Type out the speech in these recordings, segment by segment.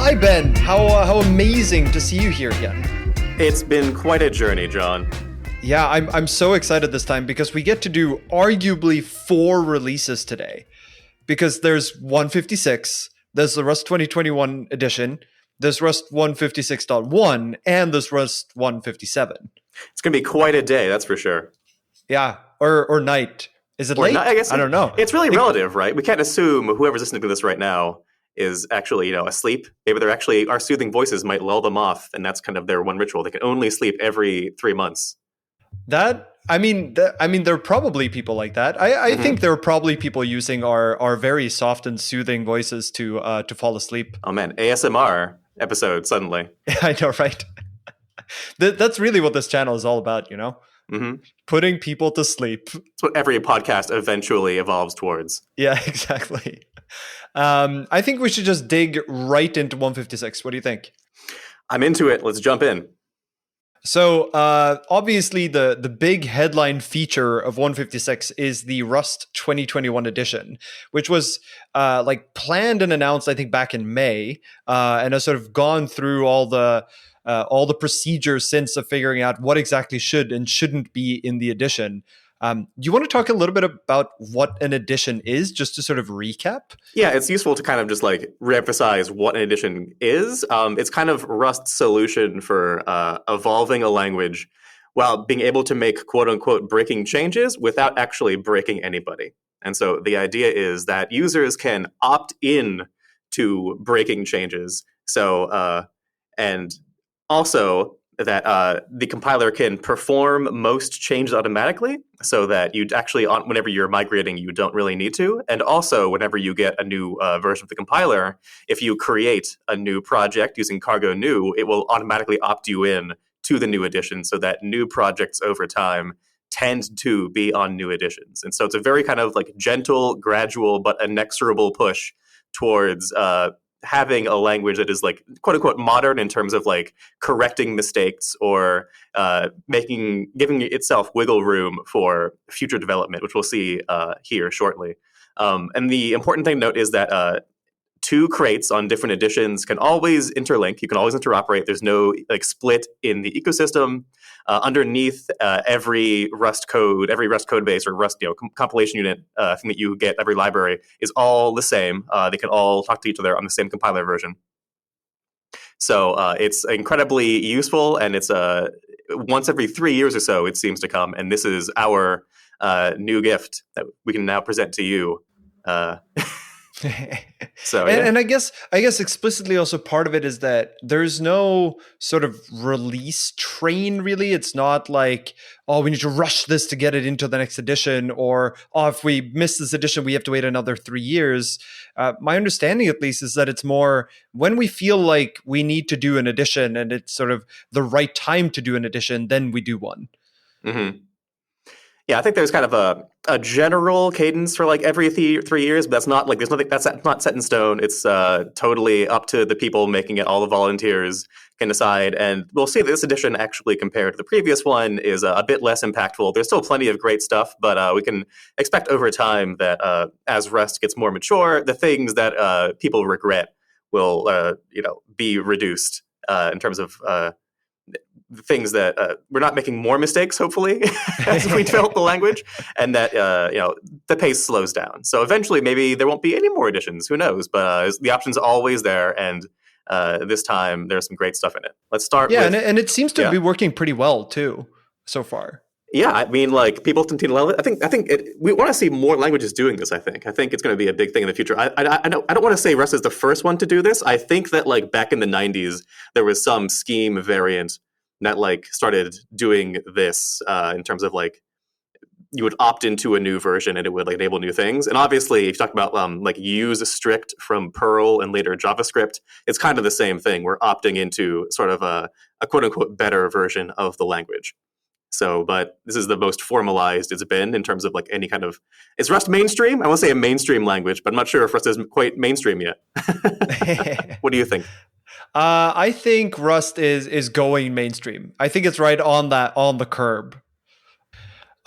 Hi, Ben. How amazing to see you here again. It's been quite a journey, John. Yeah, I'm so excited this time because we get to do arguably 4 releases today. Because there's 156, there's the Rust 2021 edition, there's Rust 156.1, and there's Rust 157. It's going to be quite a day, that's for sure. Yeah, or night. Is it late? I guess I don't know. It's really relative, right? We can't assume whoever's listening to this right now is actually, asleep. Maybe they're actually, our soothing voices might lull them off, and that's kind of their one ritual. They can only sleep every 3 months. There are probably people like that. I think there are probably people using our very soft and soothing voices to fall asleep. Oh man, ASMR episode suddenly. I know, right? That's really what this channel is all about, Mm-hmm. Putting people to sleep. That's what every podcast eventually evolves towards. Yeah, exactly. I think we should just dig right into 156. What do you think? I'm into it. Let's jump in. So obviously the big headline feature of 156 is the Rust 2021 edition, which was planned and announced, I think, back in May, and has sort of gone through all the procedures since of figuring out what exactly should and shouldn't be in the edition. Do you want to talk a little bit about what an edition is, just to sort of recap? Yeah, it's useful to kind of just reemphasize what an edition is. It's kind of Rust's solution for evolving a language while being able to make quote unquote breaking changes without actually breaking anybody. And so the idea is that users can opt in to breaking changes. So, and also that the compiler can perform most changes automatically so that you actually, whenever you're migrating, you don't really need to. And also, whenever you get a new version of the compiler, if you create a new project using Cargo New, it will automatically opt you in to the new edition so that new projects over time tend to be on new editions. And so it's a very kind of gentle, gradual, but inexorable push towards having a language that is quote unquote modern in terms of correcting mistakes or giving itself wiggle room for future development, which we'll see here shortly. And the important thing to note is that 2 crates on different editions can always interlink. You can always interoperate. There's no split in the ecosystem. Underneath every Rust code base or Rust compilation unit thing that you get, every library is all the same. They can all talk to each other on the same compiler version. So it's incredibly useful, and it's once every 3 years or so it seems to come. And this is our new gift that we can now present to you. So yeah. And I guess explicitly also part of it is that there's no sort of release train really. It's not like, oh, we need to rush this to get it into the next edition, or if we miss this edition we have to wait another 3 years. My understanding at least is that it's more when we feel like we need to do an edition and it's sort of the right time to do an edition, then we do one. Mm-hmm. Yeah, I think there's kind of a general cadence for every 3 years, but that's not there's nothing that's not set in stone. It's totally up to the people making it. All the volunteers can decide, and we'll see that this edition actually compared to the previous one is a bit less impactful. There's still plenty of great stuff, but we can expect over time that as Rust gets more mature, the things that people regret will be reduced in terms of things that we're not making more mistakes, hopefully, as we develop the language, and that the pace slows down. So eventually, maybe there won't be any more editions. Who knows? But the option's always there, and this time there's some great stuff in it. Let's start. Yeah, and it seems to be working pretty well too so far. Yeah, I mean, people continue to love it. I think we want to see more languages doing this. I think it's going to be a big thing in the future. I don't want to say Rust is the first one to do this. I think that back in the 90s, there was some scheme variant that started doing this in terms of you would opt into a new version and it would enable new things. And obviously, if you talk about use strict from Perl and later JavaScript, it's kind of the same thing. We're opting into sort of a quote unquote better version of the language. So, but this is the most formalized it's been in terms of any kind of, is Rust mainstream? I want to say a mainstream language, but I'm not sure if Rust is quite mainstream yet. What do you think? I think Rust is going mainstream. I think it's right on the curb.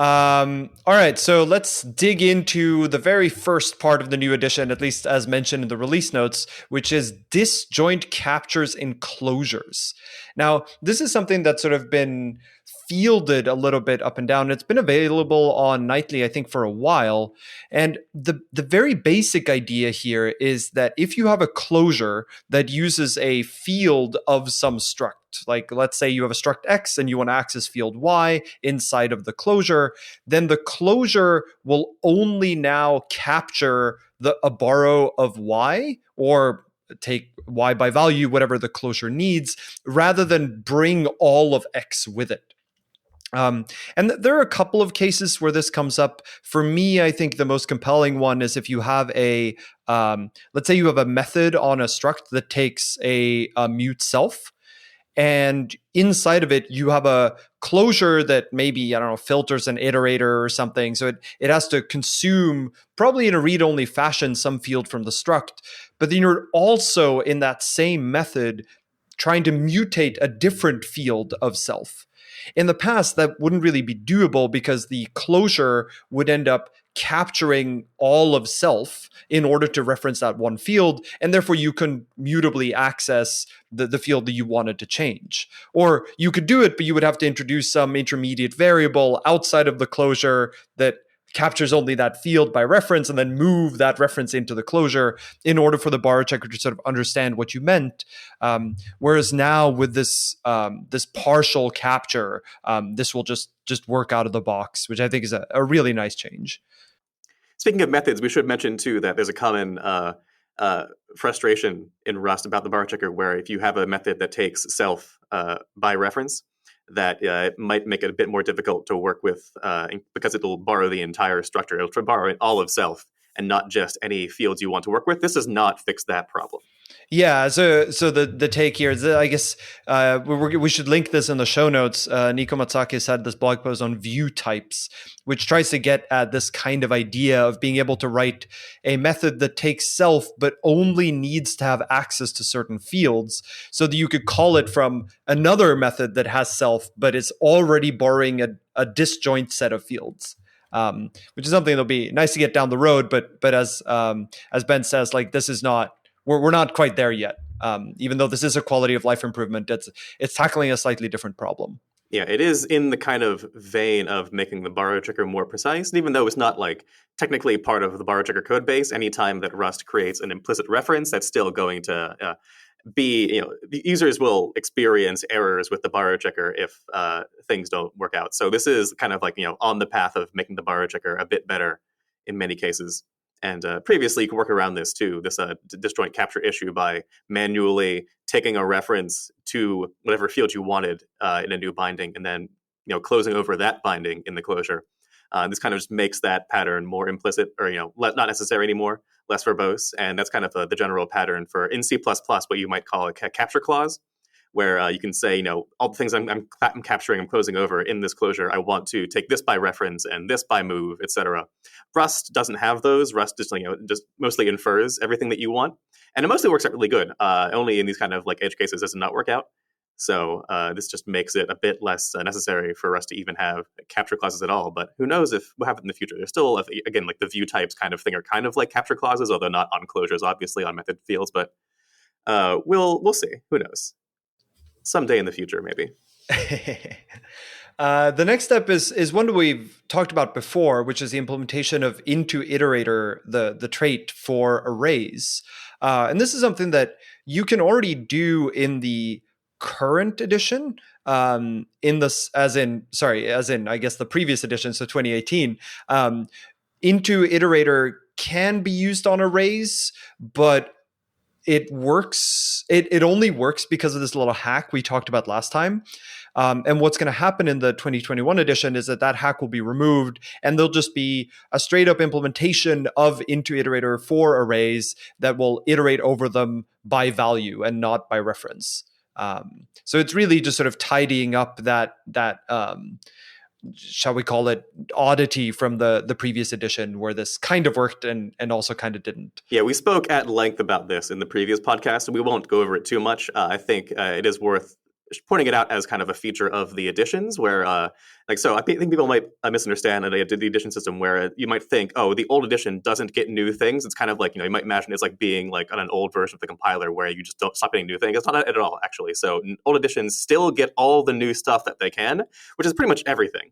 All right, so let's dig into the very first part of the new edition, at least as mentioned in the release notes, which is disjoint captures in closures. Now, this is something that's sort of been fielded a little bit up and down. It's been available on Nightly, I think, for a while. And the very basic idea here is that if you have a closure that uses a field of some struct, like let's say you have a struct X and you want to access field Y inside of the closure, then the closure will only now capture a borrow of Y, or take Y by value, whatever the closure needs, rather than bring all of X with it. And there are a couple of cases where this comes up. For me, I think the most compelling one is if you have let's say you have a method on a struct that takes a mute self, and inside of it, you have a closure that maybe, I don't know, filters an iterator or something. So it has to consume, probably in a read-only fashion, some field from the struct. But then you're also, in that same method, trying to mutate a different field of self. In the past, that wouldn't really be doable because the closure would end up capturing all of self in order to reference that one field, and therefore you can mutably access the field that you wanted to change. Or you could do it, but you would have to introduce some intermediate variable outside of the closure that captures only that field by reference, and then move that reference into the closure in order for the borrow checker to sort of understand what you meant. Whereas now with this this partial capture, this will just work out of the box, which I think is a really nice change. Speaking of methods, we should mention too that there's a common frustration in Rust about the borrow checker, where if you have a method that takes self by reference, that it might make it a bit more difficult to work with because it'll borrow the entire structure. It'll borrow all of self and not just any fields you want to work with. This does not fix that problem. Yeah, so the take here is that I guess we should link this in the show notes. Nico Matsakis had this blog post on view types, which tries to get at this kind of idea of being able to write a method that takes self but only needs to have access to certain fields, so that you could call it from another method that has self but is already borrowing a disjoint set of fields. Which is something that'll be nice to get down the road, but as Ben says, like, this is not. We're not quite there yet. Even though this is a quality of life improvement, it's tackling a slightly different problem. Yeah, it is in the kind of vein of making the borrow checker more precise. And even though it's not like technically part of the borrow checker code base, anytime that Rust creates an implicit reference, that's still going to be, the users will experience errors with the borrow checker if things don't work out. So this is kind of like, on the path of making the borrow checker a bit better in many cases. And previously, you could work around this too, this disjoint capture issue, by manually taking a reference to whatever field you wanted in a new binding, and then closing over that binding in the closure. This kind of just makes that pattern more implicit, or not necessary anymore, less verbose, and that's kind of the general pattern for in C++, what you might call a capture clause, where you can say, all the things I'm capturing, I'm closing over in this closure, I want to take this by reference and this by move, etc. Rust doesn't have those. Rust just mostly infers everything that you want, and it mostly works out really good. Only in these kind of like edge cases does it not work out. So this just makes it a bit less necessary for us to even have capture clauses at all. But who knows what happens in the future? There's still, again, like the view types kind of thing are kind of like capture clauses, although not on closures, obviously, on method fields. But we'll see. Who knows? Someday in the future, maybe. The next step is one that we've talked about before, which is the implementation of IntoIterator, the trait for arrays. And this is something that you can already do in the current edition, as in I guess the previous edition, so 2018. IntoIterator can be used on arrays, but it works. It only works because of this little hack we talked about last time. And what's going to happen in the 2021 edition is that hack will be removed, and there'll just be a straight up implementation of IntoIterator for arrays that will iterate over them by value and not by reference. So it's really just sort of tidying up that shall we call it, oddity from the previous edition, where this kind of worked and also kind of didn't. Yeah, we spoke at length about this in the previous podcast, and we won't go over it too much. I think it is worth pointing it out as kind of a feature of the editions where so I think people might misunderstand the edition system where you might think, oh, the old edition doesn't get new things. It's kind of like, you might imagine it's like being like on an old version of the compiler where you just don't stop getting new things. It's not that at all, actually. So old editions still get all the new stuff that they can, which is pretty much everything.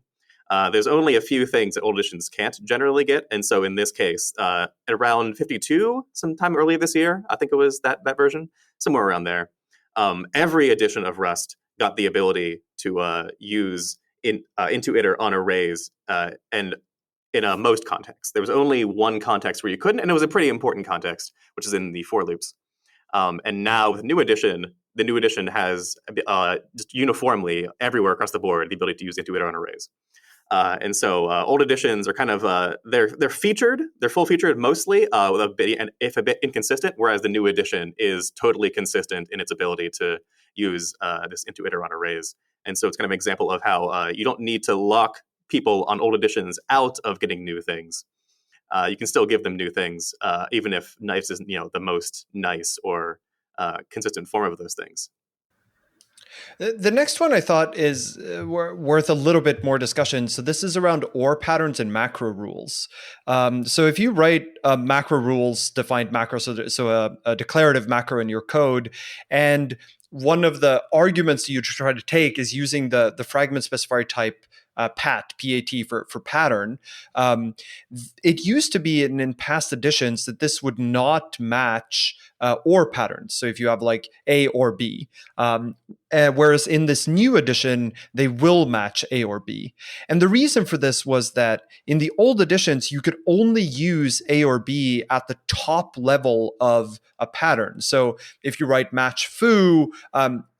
There's only a few things that old editions can't generally get. And so in this case, at around 52, sometime earlier this year, I think it was that version, somewhere around there, every edition of Rust got the ability to use IntoIterator on arrays, and in most contexts. There was only one context where you couldn't, and it was a pretty important context, which is in the for loops. And now with the new edition has just uniformly everywhere across the board the ability to use IntoIterator on arrays. And so old editions are kind of they're featured, they're full featured mostly, with a bit inconsistent, whereas the new edition is totally consistent in its ability to use this IntoIterator on arrays. And so it's kind of an example of how you don't need to lock people on old editions out of getting new things. You can still give them new things, even if nice isn't the most nice or consistent form of those things. The next one I thought is worth a little bit more discussion. So this is around OR patterns and macro rules. So if you write a macro rules defined macro, so a declarative macro in your code, and one of the arguments you try to take is using the fragment specifier type PAT for pattern. It used to be in past editions that this would not match OR patterns. So if you have like A or B, whereas in this new edition, they will match A or B. And the reason for this was that in the old editions, you could only use A or B at the top level of a pattern. So if you write match foo,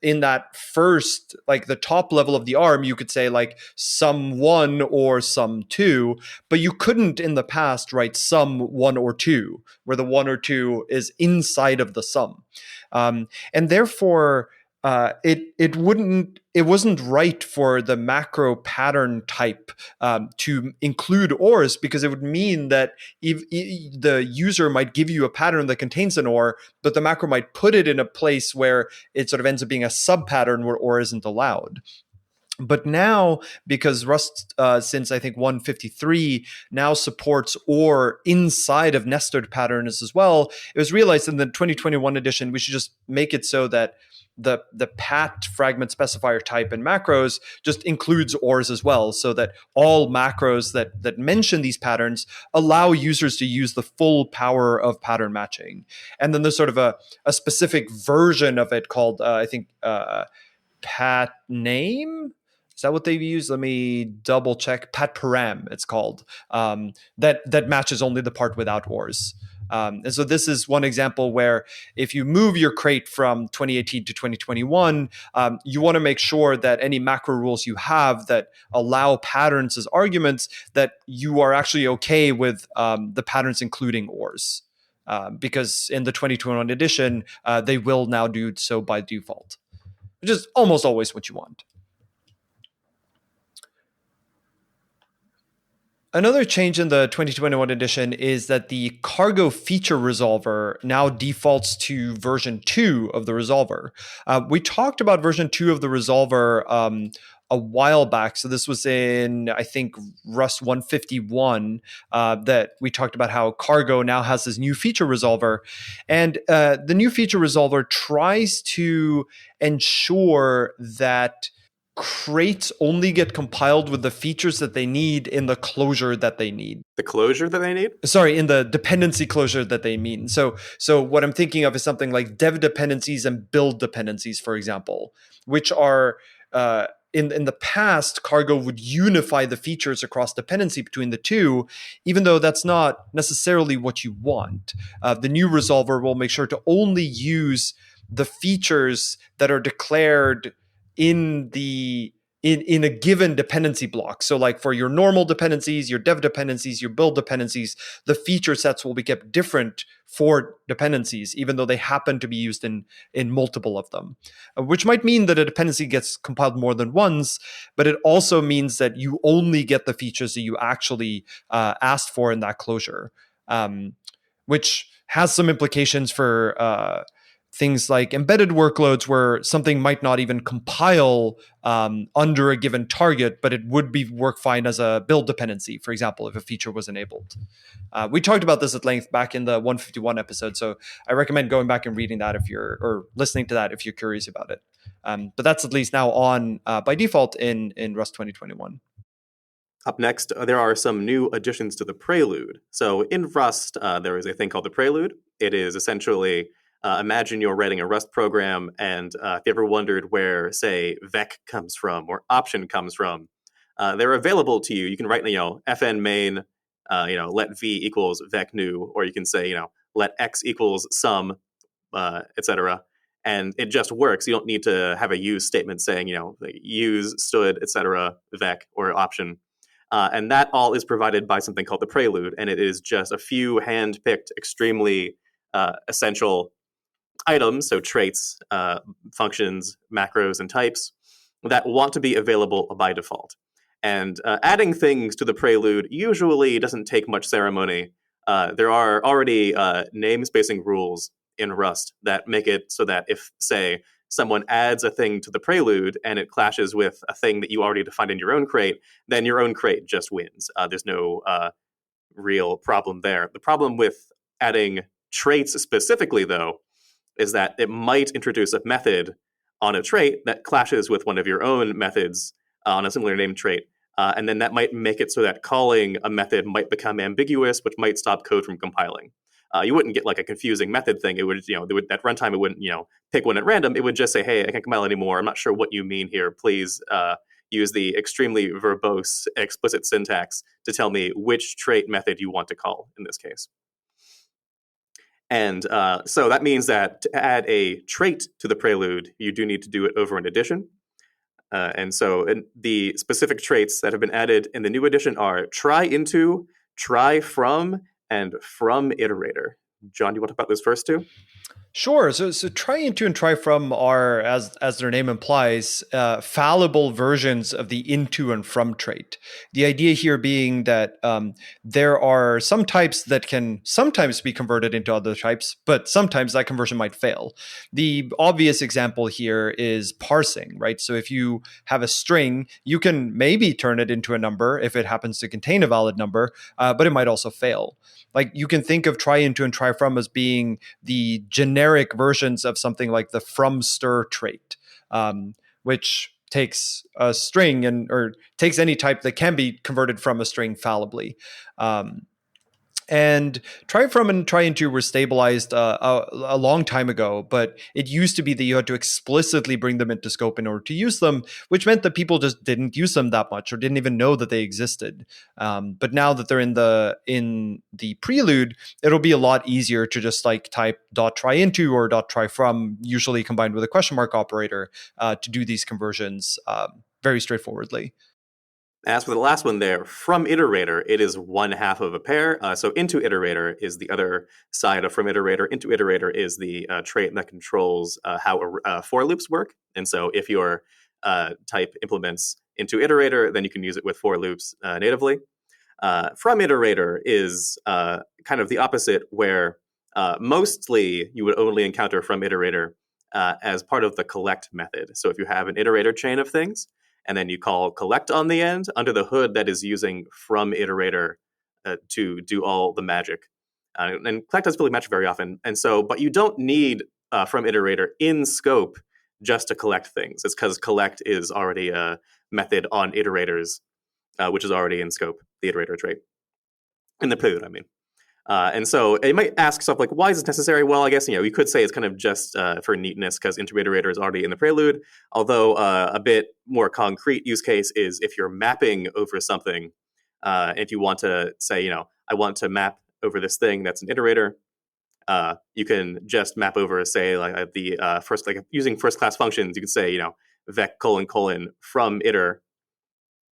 in that first, like the top level of the arm, you could say like sum 1 or sum 2, but you couldn't in the past write sum 1 or 2, where the 1 or 2 is inside of the sum. And therefore, it wasn't right for the macro pattern type to include ORs, because it would mean that the user might give you a pattern that contains an OR, but the macro might put it in a place where it sort of ends up being a sub pattern where OR isn't allowed. But now, because Rust, since I think 153, now supports OR inside of nested patterns as well, it was realized in the 2021 edition, we should just make it so that the pat fragment specifier type in macros just includes ORs as well, so that all macros that mention these patterns allow users to use the full power of pattern matching. And then there's sort of a specific version of it called, I think, pat name. Is that what they've used? Let me double check. Pat param, it's called. That matches only the part without ORs. And so this is one example where if you move your crate from 2018 to 2021, you want to make sure that any macro rules you have that allow patterns as arguments, that you are actually okay with the patterns including ORs. Because in the 2021 edition, they will now do so by default, which is almost always what you want. Another change in the 2021 edition is that the cargo feature resolver now defaults to version 2 of the resolver. We talked about version 2 of the resolver a while back. So this was in, I think, Rust 151, that we talked about how Cargo now has this new feature resolver. And the new feature resolver tries to ensure that crates only get compiled with the features that they need in the closure that they need. The closure that they need? Sorry, in the dependency closure that they mean. So what I'm thinking of is something like dev dependencies and build dependencies, for example, which are in the past, Cargo would unify the features across dependency between the two, even though that's not necessarily what you want. The new resolver will make sure to only use the features that are declared in a given dependency block. So like for your normal dependencies, your dev dependencies, your build dependencies, the feature sets will be kept different for dependencies, even though they happen to be used in multiple of them, which might mean that a dependency gets compiled more than once, but it also means that you only get the features that you actually asked for in that closure, which has some implications for things like embedded workloads where something might not even compile under a given target, but it would work fine as a build dependency, for example, if a feature was enabled. We talked about this at length back in the 151 episode, so I recommend going back and reading that or listening to that if you're curious about it. But that's at least now on by default in Rust 2021. Up next, there are some new additions to the prelude. So in Rust, there is a thing called the prelude. It is essentially, imagine you're writing a Rust program, and if you ever wondered where, say, vec comes from or option comes from, they're available to you. You can write, fn main, let v equals vec new, or you can say, let x equals sum, etc. And it just works. You don't need to have a use statement saying, use, stood, etc., vec, or option. And that all is provided by something called the prelude, and it is just a few hand-picked, extremely essential items, so traits, functions, macros, and types, that want to be available by default. And adding things to the prelude usually doesn't take much ceremony. There are already namespacing rules in Rust that make it so that if, say, someone adds a thing to the prelude and it clashes with a thing that you already defined in your own crate, then your own crate just wins. There's no real problem there. The problem with adding traits specifically, though, is that it might introduce a method on a trait that clashes with one of your own methods on a similar named trait. And then that might make it so that calling a method might become ambiguous, which might stop code from compiling. You wouldn't get like a confusing method thing. It would, at runtime, it wouldn't, pick one at random. It would just say, hey, I can't compile anymore. I'm not sure what you mean here. Please use the extremely verbose, explicit syntax to tell me which trait method you want to call in this case. And so that means that to add a trait to the prelude, you do need to do it over an addition. And so the specific traits that have been added in the new edition are try into, try from, and from iterator. John, do you want to talk about those first two? Sure. So try into and try from are, as their name implies, fallible versions of the into and from trait. The idea here being that there are some types that can sometimes be converted into other types, but sometimes that conversion might fail. The obvious example here is parsing, right? So if you have a string, you can maybe turn it into a number if it happens to contain a valid number, but it might also fail. Like you can think of try into and try from as being the generic versions of something like the from stir trait, which takes a string or takes any type that can be converted from a string fallibly. And try from and try into were stabilized a long time ago, but it used to be that you had to explicitly bring them into scope in order to use them, which meant that people just didn't use them that much or didn't even know that they existed. But now that they're in the prelude, it'll be a lot easier to just like type .try into or .try from, usually combined with a question mark operator, to do these conversions very straightforwardly. As for the last one there, from iterator, it is one half of a pair. So IntoIterator is the other side of from iterator. IntoIterator is the trait that controls how for loops work. And so if your type implements IntoIterator, then you can use it with for loops natively. From iterator is kind of the opposite, where mostly you would only encounter from iterator as part of the collect method. So if you have an iterator chain of things, and then you call collect on the end, under the hood that is using from iterator to do all the magic. And collect doesn't really match very often. And so, but you don't need from iterator in scope just to collect things. It's because collect is already a method on iterators, which is already in scope, the iterator trait. In the prelude, I mean. And so it might ask stuff like, why is this necessary? Well, I guess, you could say it's kind of just for neatness because IntoIterator is already in the prelude. Although a bit more concrete use case is if you're mapping over something, if you want to say, I want to map over this thing that's an iterator, you can just map over, say, like the first, like using first class functions, you can say, vec : from iter,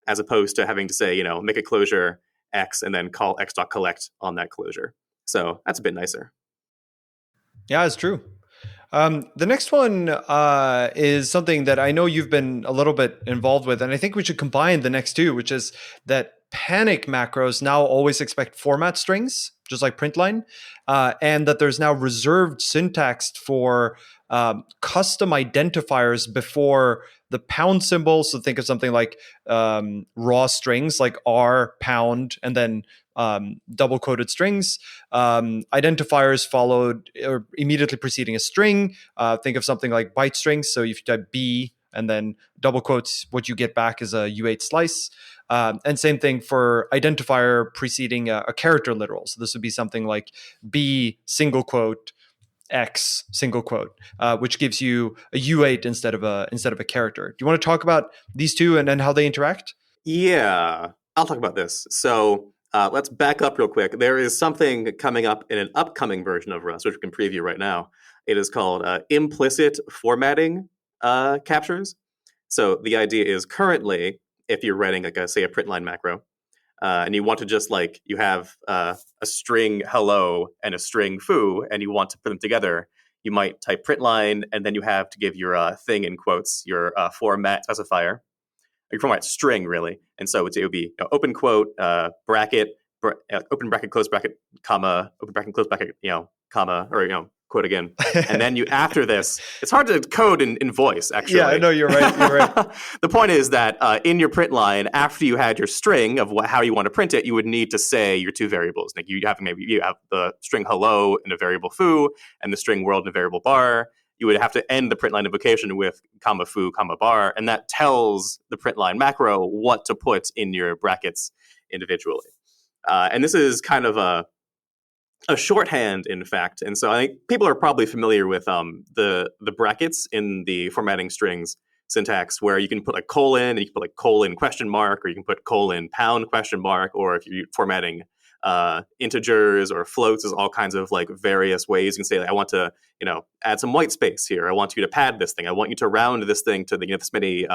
as opposed to having to say, make a closure X and then call x.collect on that closure. So that's a bit nicer. Yeah, it's true. The next one is something that I know you've been a little bit involved with, and I think we should combine the next two, which is that panic macros now always expect format strings. just like println, and that there's now reserved syntax for custom identifiers before the pound symbol. So think of something like raw strings like R pound and then double quoted strings. Identifiers followed or immediately preceding a string. Think of something like byte strings. So if you type B and then double quotes, what you get back is a U8 slice. And same thing for identifier preceding a character literal. So this would be something like B single quote X single quote, which gives you a U8 instead of a character. Do you want to talk about these two and how they interact? Yeah, I'll talk about this. So let's back up real quick. There is something coming up in an upcoming version of Rust, which we can preview right now. It is called implicit formatting captures. So the idea is currently, if you're writing like say a println macro, and you want to just like you have a string hello and a string foo, and you want to put them together, you might type println, and then you have to give your thing in quotes, your format specifier, your format string really. And so it would be open quote bracket open bracket close bracket comma open bracket close bracket comma or quote again. And then you after this, it's hard to code in voice actually. Yeah, I know, you're right. The point is that in your print line, after you had your string of how you want to print it, you would need to say your two variables. Like you have the string hello in a variable foo and the string world in a variable bar. You would have to end the print line invocation with comma foo comma bar, and that tells the print line macro what to put in your brackets individually. And this is kind of a shorthand, in fact. And so I think people are probably familiar with the brackets in the formatting strings syntax, where you can put like colon and you can put like colon question mark, or you can put colon pound question mark, or if you're formatting integers or floats, there's all kinds of like various ways you can say like, I want to add some white space here. I want you to pad this thing. I want you to round this thing to this many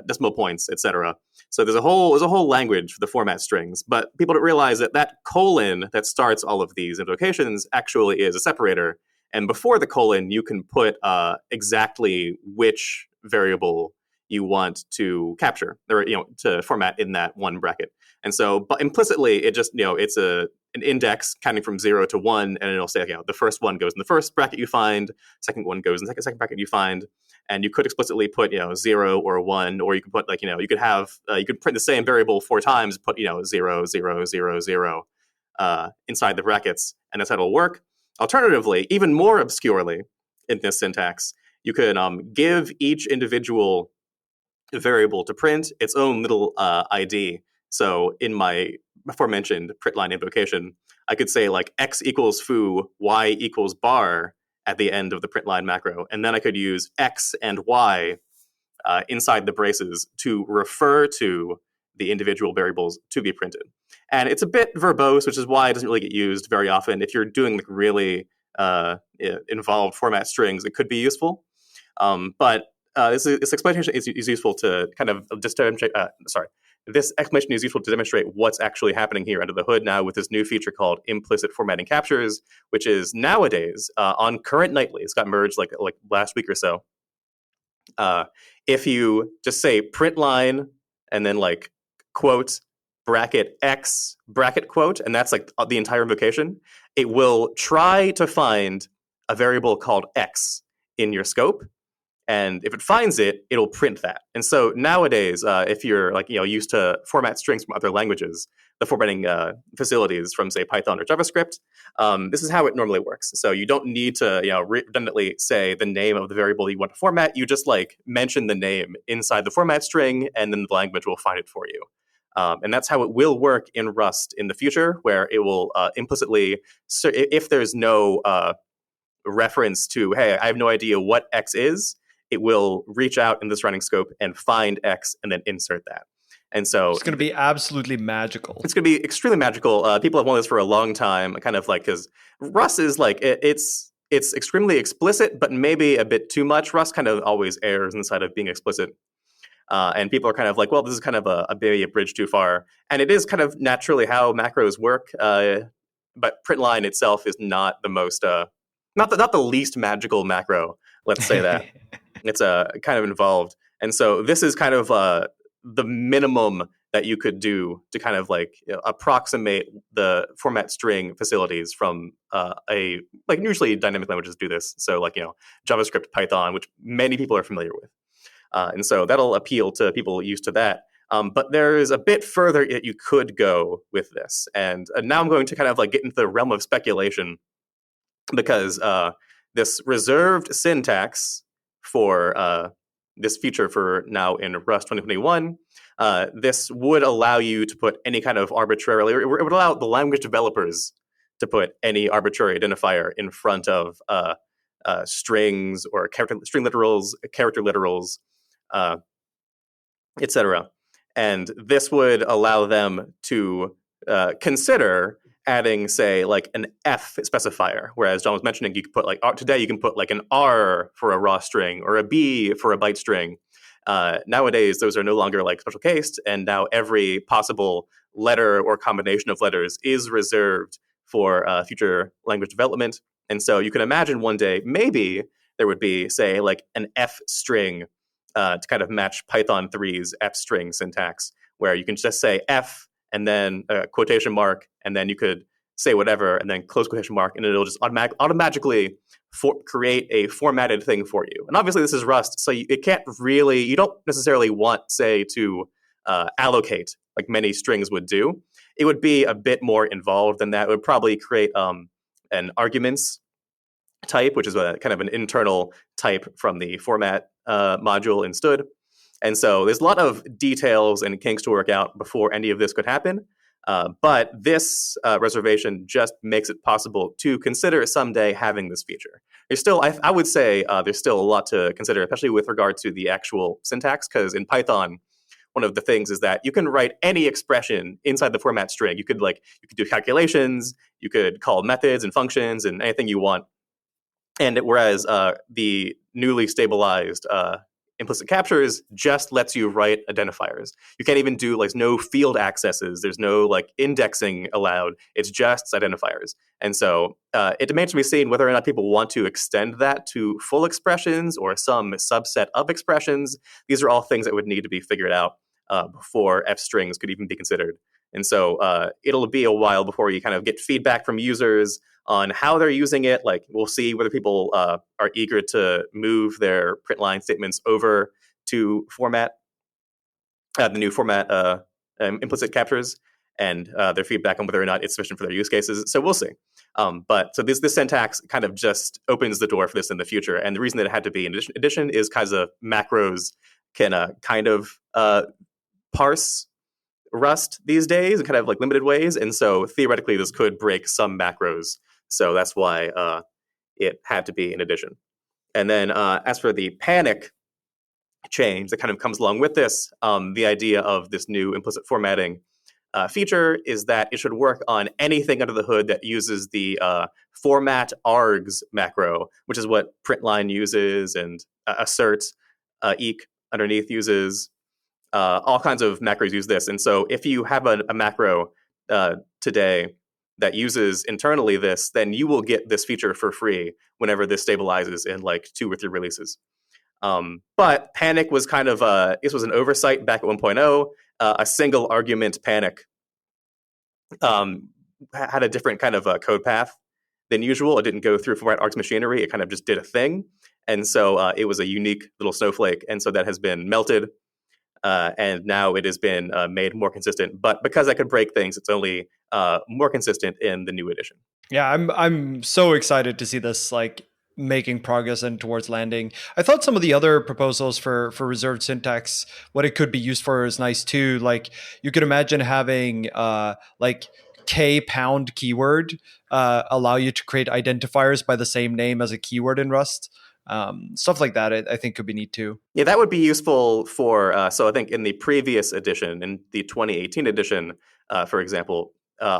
decimal points, etc. So there's a whole language for the format strings, but people don't realize that colon that starts all of these invocations actually is a separator. And before the colon, you can put exactly which variable you want to capture or to format in that one bracket. And so, but implicitly, it just it's an index counting from 0 to 1, and it'll say the first one goes in the first bracket you find, second one goes in the second bracket you find. And you could explicitly put 0 or 1, or you could put you could have you could print the same variable 4 times, put 0 0 0 0 inside the brackets, and that's how it'll work. Alternatively, even more obscurely in this syntax, you could give each individual variable to print its own little ID. So in my aforementioned println invocation, I could say like x equals foo, y equals bar at the end of the println macro, and then I could use x and y inside the braces to refer to the individual variables to be printed. And it's a bit verbose, which is why it doesn't really get used very often. If you're doing like really involved format strings, it could be useful. But this explanation is useful to kind of just demonstrate. This explanation is useful to demonstrate what's actually happening here under the hood now with this new feature called implicit formatting captures, which is nowadays on current nightly. It's got merged like last week or so. If you just say print line and then like quote bracket x bracket quote, and that's like the entire invocation, it will try to find a variable called x in your scope. And if it finds it, it'll print that. And so nowadays, if you're like used to format strings from other languages, the formatting facilities from say Python or JavaScript, this is how it normally works. So you don't need to redundantly say the name of the variable you want to format. You just like mention the name inside the format string, and then the language will find it for you. And that's how it will work in Rust in the future, where it will implicitly, if there's no reference to, hey, I have no idea what X is, it will reach out in this running scope and find X and then insert that. And so it's going to be absolutely magical. It's going to be extremely magical. People have wanted this for a long time, kind of like, because Rust is like, it's extremely explicit, but maybe a bit too much. Rust kind of always errs inside of being explicit. And people are kind of like, well, this is kind of a bridge too far. And it is kind of naturally how macros work. But println itself is not the most, not the least magical macro, let's say that. It's kind of involved. And so this is kind of the minimum that you could do to kind of like approximate the format string facilities from a like usually dynamic languages do this. So like JavaScript, Python, which many people are familiar with, and so that'll appeal to people used to that. But there's a bit further that you could go with this, and now I'm going to kind of like get into the realm of speculation because this reserved syntax for this feature for now in Rust 2021, this would allow you to put any kind of arbitrarily, or it would allow the language developers to put any arbitrary identifier in front of strings or string literals, character literals, etc. And this would allow them to consider adding, say, like an F specifier. Whereas Jon was mentioning, you could put like today you can put like an R for a raw string or a B for a byte string. Nowadays, those are no longer like special cased, and now every possible letter or combination of letters is reserved for future language development. And so you can imagine one day maybe there would be, say, like an F string to kind of match Python 3's F string syntax, where you can just say F and then a quotation mark, and then you could say whatever, and then close quotation mark, and it'll just automatically create a formatted thing for you. And obviously this is Rust, so you don't necessarily want, say, to allocate like many strings would do. It would be a bit more involved than that. It would probably create an arguments type, which is a kind of an internal type from the format module in Stud. And so there's a lot of details and kinks to work out before any of this could happen. But this reservation just makes it possible to consider someday having this feature. There's still, I would say, there's still a lot to consider, especially with regard to the actual syntax, because in Python, one of the things is that you can write any expression inside the format string. You could do calculations, you could call methods and functions and anything you want. And whereas the newly stabilized implicit captures just lets you write identifiers. You can't even do like no field accesses. There's no like indexing allowed. It's just identifiers. And so it remains to be seen whether or not people want to extend that to full expressions or some subset of expressions. These are all things that would need to be figured out before F strings could even be considered. And so it'll be a while before you kind of get feedback from users on how they're using it. Like we'll see whether people are eager to move their print line statements over to format, the new format implicit captures, and their feedback on whether or not it's sufficient for their use cases. So we'll see. But so this syntax kind of just opens the door for this in the future. And the reason that it had to be in addition is because of macros can kind of parse Rust these days in kind of like limited ways. And so theoretically, this could break some macros. So that's why it had to be in addition. And then as for the panic change that kind of comes along with this, the idea of this new implicit formatting feature is that it should work on anything under the hood that uses the format args macro, which is what println uses, and assert eq underneath uses. All kinds of macros use this. And so if you have a macro today that uses internally this, then you will get this feature for free whenever this stabilizes in like 2 or 3 releases. But panic was kind of, this was an oversight back at 1.0. A single argument panic had a different kind of code path than usual. It didn't go through format args machinery. It kind of just did a thing. And so it was a unique little snowflake. And so that has been melted. And now it has been made more consistent. But because I could break things, it's only more consistent in the new edition. Yeah, I'm so excited to see this like making progress and towards landing. I thought some of the other proposals for reserved syntax, what it could be used for, is nice too. Like you could imagine having like k pound keyword allow you to create identifiers by the same name as a keyword in Rust. Stuff like that I think could be neat too. Yeah, that would be useful for, so I think in the previous edition, in the 2018 edition, for example,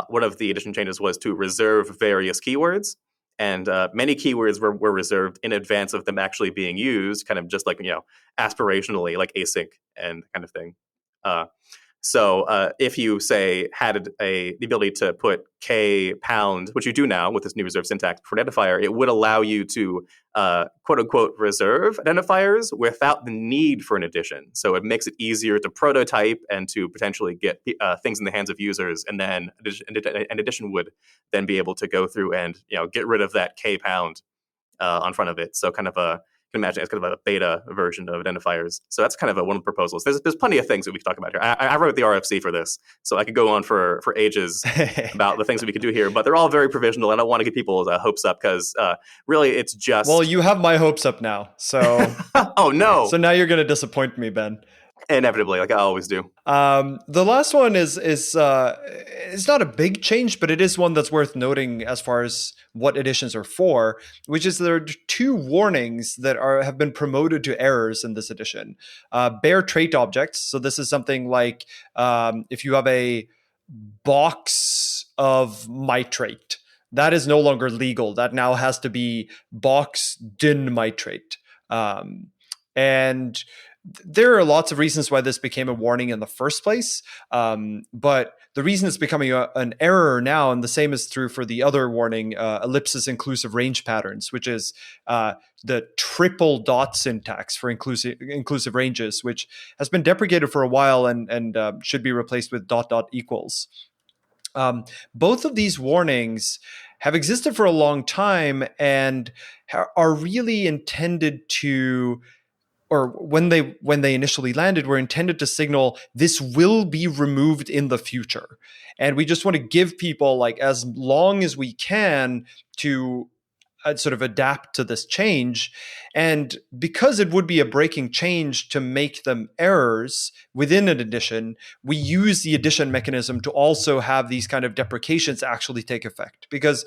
one of the edition changes was to reserve various keywords. And many keywords were reserved in advance of them actually being used, kind of just like, aspirationally, like async and kind of thing. So if you say had the ability to put k pound, which you do now with this new reserve syntax for identifier, it would allow you to quote unquote reserve identifiers without the need for an addition. So it makes it easier to prototype and to potentially get things in the hands of users, and then an addition would then be able to go through and get rid of that k pound on front of it. So kind of you can imagine it's kind of a beta version of identifiers. So that's kind of one of the proposals. There's plenty of things that we can talk about here. I wrote the RFC for this, so I could go on for ages about the things that we could do here, but they're all very provisional. I don't want to get people's hopes up because really it's just... Well, you have my hopes up now, so... Oh, no! So now you're going to disappoint me, Ben. Inevitably, like I always do. The last one is not a big change, but it is one that's worth noting as far as what editions are for, which is there are 2 warnings that have been promoted to errors in this edition. Bare trait objects. So this is something like if you have a box of mitrate, that is no longer legal. That now has to be box.din-mitrate. And there are lots of reasons why this became a warning in the first place, but the reason it's becoming an error now, and the same is true for the other warning, ellipsis inclusive range patterns, which is the triple dot syntax for inclusive ranges, which has been deprecated for a while and should be replaced with dot dot equals. Both of these warnings have existed for a long time and are really intended to... or when they initially landed, were intended to signal this will be removed in the future. And we just want to give people like as long as we can to sort of adapt to this change. And because it would be a breaking change to make them errors within an edition, we use the addition mechanism to also have these kind of deprecations actually take effect. Because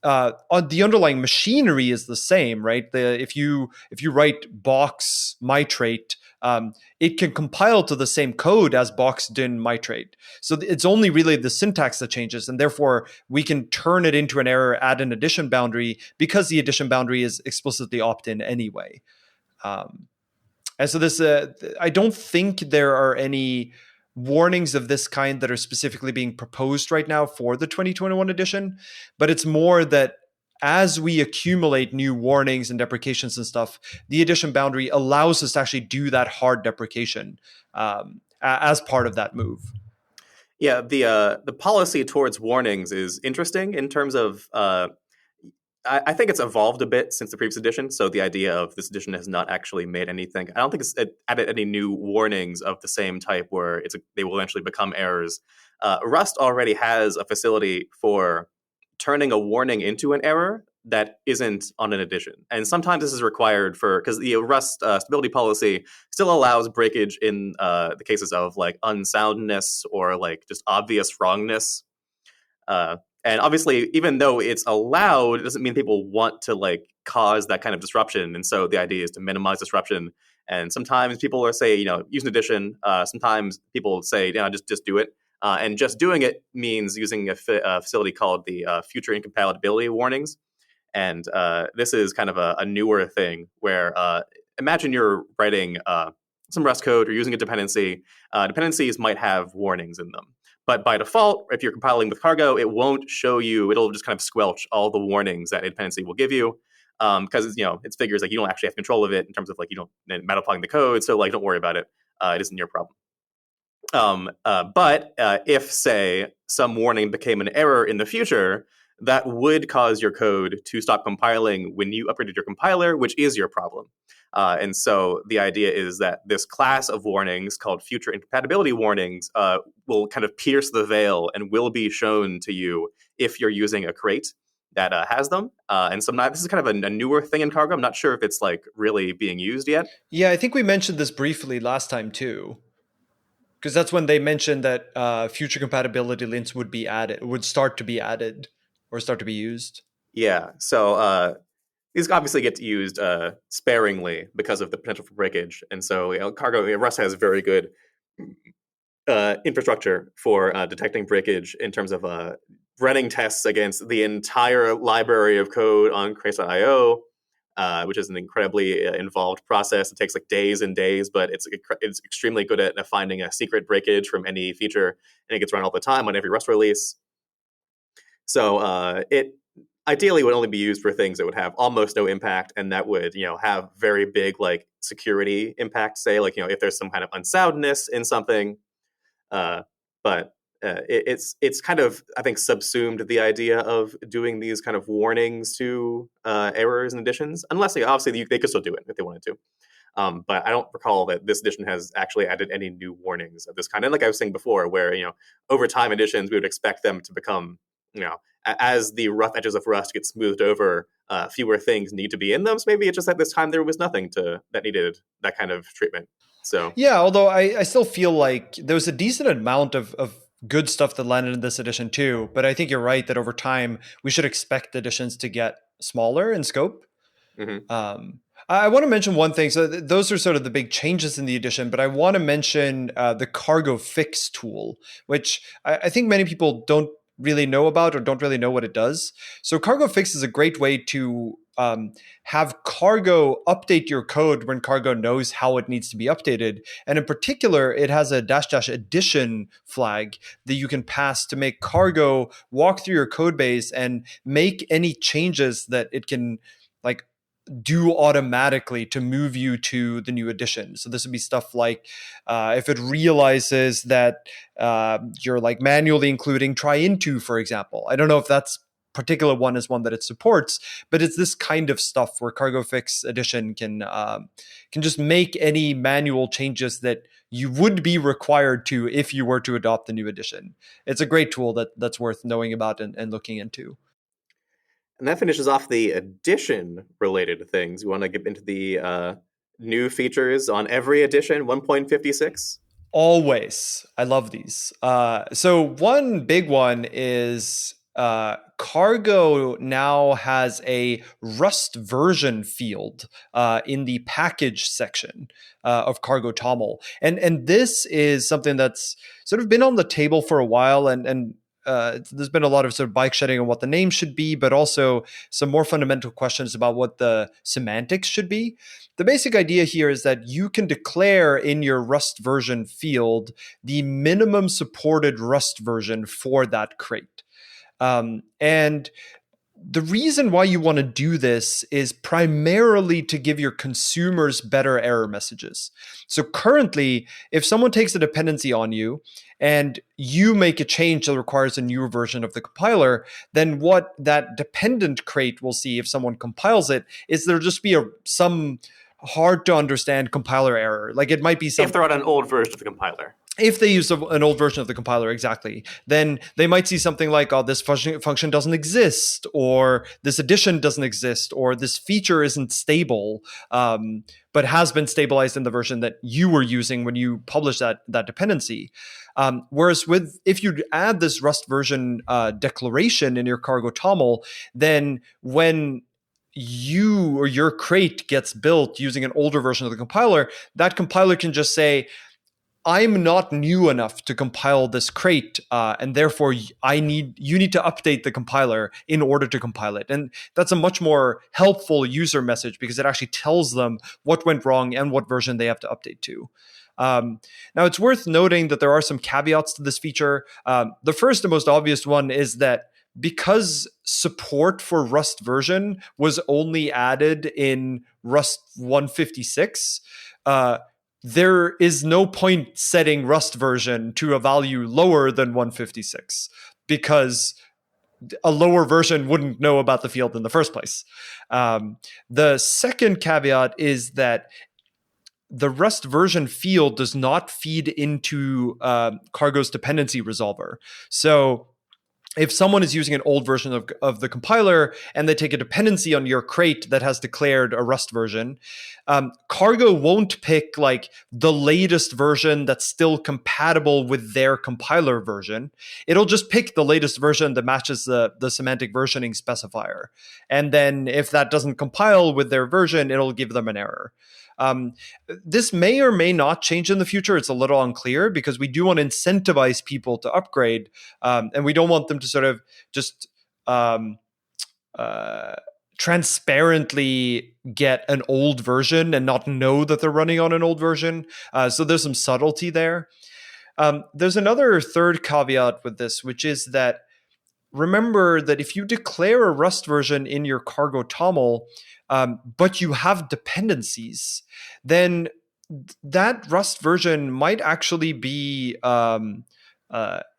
the underlying machinery is the same, right? If you write box mitrate, it can compile to the same code as box.din-mitrate. So it's only really the syntax that changes, and therefore we can turn it into an error at an addition boundary because the addition boundary is explicitly opt-in anyway. And so this, I don't think there are any warnings of this kind that are specifically being proposed right now for the 2021 edition, but it's more that as we accumulate new warnings and deprecations and stuff, the addition boundary allows us to actually do that hard deprecation as part of that move. Yeah, the policy towards warnings is interesting in terms of I think it's evolved a bit since the previous edition. So the idea of this edition has not actually made anything. I don't think it's added any new warnings of the same type where they will eventually become errors. Rust already has a facility for turning a warning into an error that isn't on an edition. And sometimes this is required because the Rust stability policy still allows breakage in the cases of like unsoundness or like just obvious wrongness. And obviously, even though it's allowed, it doesn't mean people want to like cause that kind of disruption. And so the idea is to minimize disruption. And sometimes people are say, use an addition. Sometimes people say, just do it. And just doing it means using a facility called the future incompatibility warnings. And this is kind of a newer thing where imagine you're writing some Rust code or using a dependency. Dependencies might have warnings in them. But by default, if you're compiling with Cargo, it won't show you, it'll just kind of squelch all the warnings that a dependency will give you. Because, it figures like you don't actually have control of it in terms of like, you don't applying the code. So like, don't worry about it. It isn't your problem. But if, say, some warning became an error in the future, that would cause your code to stop compiling when you upgraded your compiler, which is your problem. And so the idea is that this class of warnings called future incompatibility warnings will kind of pierce the veil and will be shown to you if you're using a crate that has them. And so this is kind of a newer thing in Cargo. I'm not sure if it's like really being used yet. Yeah, I think we mentioned this briefly last time too. Because that's when they mentioned that future compatibility lints would start to be added or start to be used. Yeah, so these obviously get used sparingly because of the potential for breakage. And so Cargo, Rust has very good infrastructure for detecting breakage in terms of running tests against the entire library of code on crates.io. which is an incredibly involved process. It takes like days and days, but it's extremely good at finding a secret breakage from any feature, and it gets run all the time on every Rust release. So it ideally would only be used for things that would have almost no impact, and that would have very big like security impact. Say like if there's some kind of unsoundness in something, but it's kind of, I think, subsumed the idea of doing these kind of warnings to errors and additions, unless obviously they could still do it if they wanted to. But I don't recall that this edition has actually added any new warnings of this kind. And like I was saying before, where over time editions, we would expect them to become, as the rough edges of Rust get smoothed over, fewer things need to be in them. So maybe it's just that this time there was nothing that needed that kind of treatment. So yeah, although I still feel like there was a decent amount of good stuff that landed in this edition too. But I think you're right that over time we should expect editions to get smaller in scope. Mm-hmm. I want to mention one thing. So those are sort of the big changes in the edition, but I want to mention the cargo fix tool, which I think many people don't really know about or don't really know what it does. So cargo fix is a great way to have Cargo update your code when Cargo knows how it needs to be updated. And in particular, it has a -- addition flag that you can pass to make Cargo walk through your code base and make any changes that it can like do automatically to move you to the new edition. So this would be stuff like if it realizes that you're like manually including try into, for example. I don't know if that's particular one is one that it supports, but it's this kind of stuff where Cargo Fix Edition can just make any manual changes that you would be required to if you were to adopt the new edition. It's a great tool that's worth knowing about and looking into. And that finishes off the edition-related things. You want to get into the new features on every edition, 1.56? Always. I love these. So one big one is Cargo now has a Rust version field in the package section of Cargo.toml. And this is something that's sort of been on the table for a while, and there's been a lot of sort of bike shedding on what the name should be, but also some more fundamental questions about what the semantics should be. The basic idea here is that you can declare in your Rust version field the minimum supported Rust version for that crate. And the reason why you want to do this is primarily to give your consumers better error messages. So currently, if someone takes a dependency on you and you make a change that requires a newer version of the compiler, then what that dependent crate will see if someone compiles it is there'll just be some hard to understand compiler error. Like it might be if they're on an old version of the compiler. If they use an old version of the compiler, exactly, then they might see something like, oh, this function doesn't exist, or this addition doesn't exist, or this feature isn't stable, but has been stabilized in the version that you were using when you published that dependency. Whereas if you add this Rust version declaration in your Cargo.toml, then when you or your crate gets built using an older version of the compiler, that compiler can just say, I'm not new enough to compile this crate, and therefore you need to update the compiler in order to compile it. And that's a much more helpful user message because it actually tells them what went wrong and what version they have to update to. Now, it's worth noting that there are some caveats to this feature. The first and most obvious one is that because support for Rust version was only added in Rust 156, there is no point setting Rust version to a value lower than 156 because a lower version wouldn't know about the field in the first place. The second caveat is that the Rust version field does not feed into Cargo's dependency resolver. So if someone is using an old version of the compiler and they take a dependency on your crate that has declared a Rust version, Cargo won't pick like the latest version that's still compatible with their compiler version. It'll just pick the latest version that matches the semantic versioning specifier. And then if that doesn't compile with their version, it'll give them an error. This may or may not change in the future. It's a little unclear because we do want to incentivize people to upgrade, and we don't want them to sort of just transparently get an old version and not know that they're running on an old version. So there's some subtlety there. There's another third caveat with this, which is that remember that if you declare a Rust version in your Cargo.toml, but you have dependencies, then that Rust version might actually be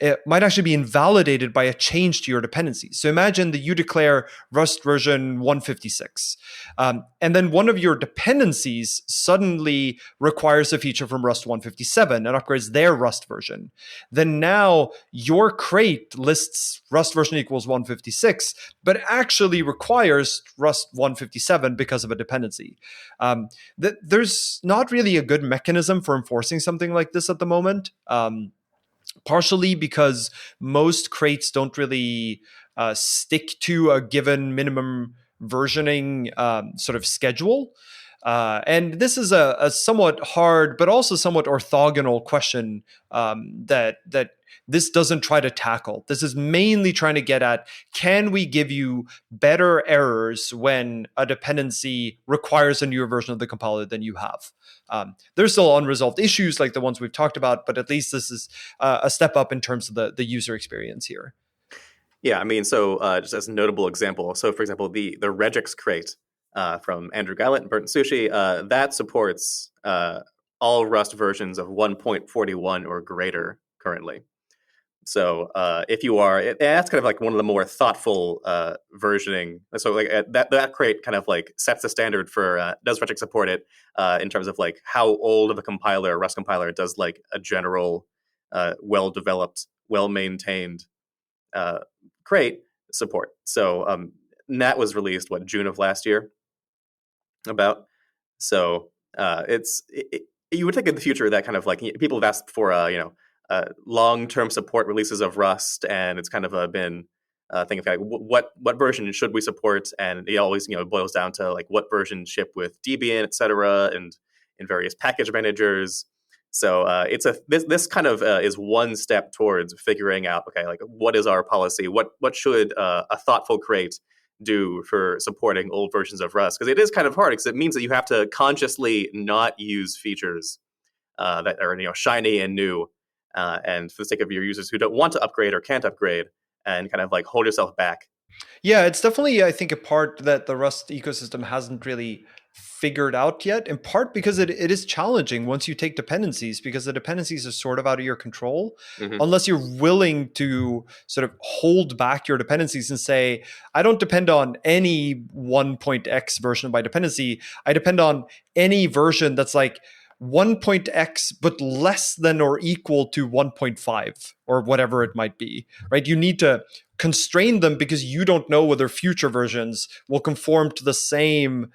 it might actually be invalidated by a change to your dependencies. So imagine that you declare Rust version 156, and then one of your dependencies suddenly requires a feature from Rust 157 and upgrades their Rust version. Then now your crate lists Rust version equals 156, but actually requires Rust 157 because of a dependency. There's not really a good mechanism for enforcing something like this at the moment. Partially because most crates don't really stick to a given minimum versioning sort of schedule. And this is a somewhat hard, but also somewhat orthogonal question that this doesn't try to tackle. This is mainly trying to get at, can we give you better errors when a dependency requires a newer version of the compiler than you have? There's still unresolved issues like the ones we've talked about, but at least this is a step up in terms of the user experience here. Yeah, I mean, so just as a notable example, so for example, the regex crate from Andrew Gallant and Burnt Sushi, that supports all Rust versions of 1.41 or greater currently. So if you are, that's kind of like one of the more thoughtful versioning. So like that crate kind of like sets the standard for does regex support it in terms of like how old of a compiler, Rust compiler, does like a general, well-developed, well-maintained crate support. So that was released June of last year. About so you would think in the future that kind of like people have asked for long-term support releases of Rust, and it's kind of been a thing of like what version should we support, and it always boils down to like what version ship with Debian, etc., and in various package managers. So it's this kind of is one step towards figuring out, okay, like what is our policy? What should a thoughtful crate do for supporting old versions of Rust? Because it is kind of hard, because it means that you have to consciously not use features that are shiny and new, and for the sake of your users who don't want to upgrade or can't upgrade, and kind of like hold yourself back. Yeah, it's definitely, I think, a part that the Rust ecosystem hasn't really figured out yet, in part because it is challenging once you take dependencies, because the dependencies are sort of out of your control, unless you're willing to sort of hold back your dependencies and say, I don't depend on any 1.x version of my dependency. I depend on any version that's like 1.x but less than or equal to 1.5 or whatever it might be, right? You need to constrain them because you don't know whether future versions will conform to the same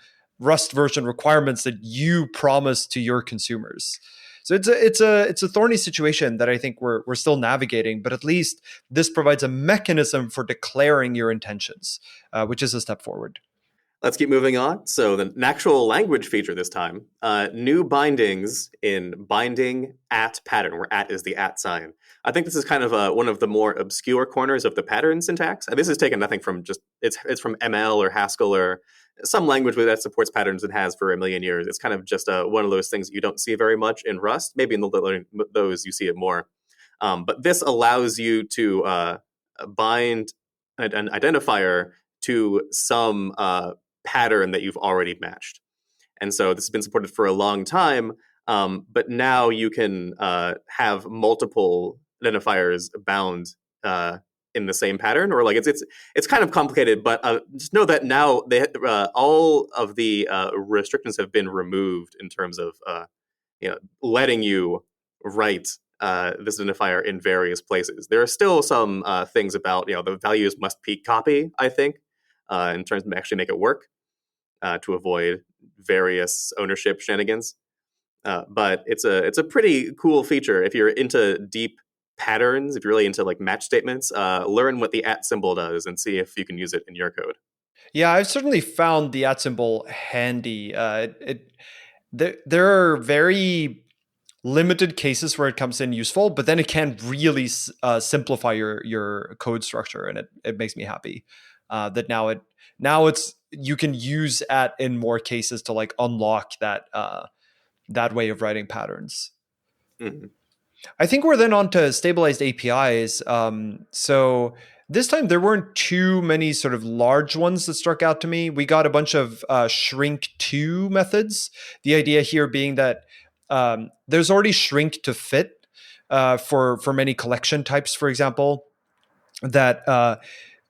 Rust version requirements that you promise to your consumers. So it's a thorny situation that I think we're still navigating, but at least this provides a mechanism for declaring your intentions, which is a step forward. Let's keep moving on. So the natural language feature this time, new bindings in binding at pattern, where at is the at sign. I think this is kind of one of the more obscure corners of the pattern syntax. And this is taken nothing from just, it's from ML or Haskell or some language that supports patterns and has for a million years. It's kind of just one of those things that you don't see very much in Rust. Maybe in those you see it more. But this allows you to bind an identifier to some pattern that you've already matched. And so this has been supported for a long time, but now you can have multiple identifiers bound in the same pattern, or like it's kind of complicated, but just know that now all of the restrictions have been removed in terms of letting you write this identifier in various places. There are still some things about the values must peak copy, I think, in terms of actually make it work to avoid various ownership shenanigans. But it's a pretty cool feature if you're into deep patterns. If you're really into like match statements, learn what the at symbol does and see if you can use it in your code. Yeah, I've certainly found the at symbol handy. There are very limited cases where it comes in useful, but then it can really simplify your code structure, and it makes me happy. that now it's you can use at in more cases to like unlock that way of writing patterns. Mm-hmm. I think we're then on to stabilized APIs. So this time there weren't too many sort of large ones that struck out to me. We got a bunch of shrink to methods. The idea here being that there's already shrink to fit for many collection types, for example, that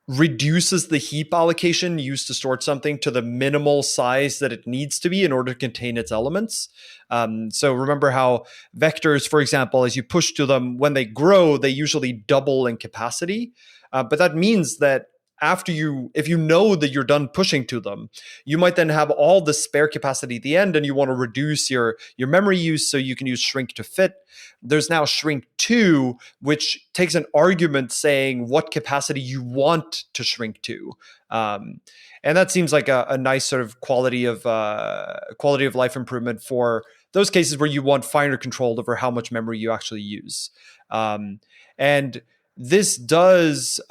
reduces the heap allocation used to store something to the minimal size that it needs to be in order to contain its elements. So remember how vectors, for example, as you push to them, when they grow, they usually double in capacity. But that means that if you know that you're done pushing to them, you might then have all the spare capacity at the end, and you want to reduce your memory use, so you can use shrink to fit. There's now shrink to, which takes an argument saying what capacity you want to shrink to. And that seems like a nice sort of quality of life improvement for those cases where you want finer control over how much memory you actually use. And this doesn't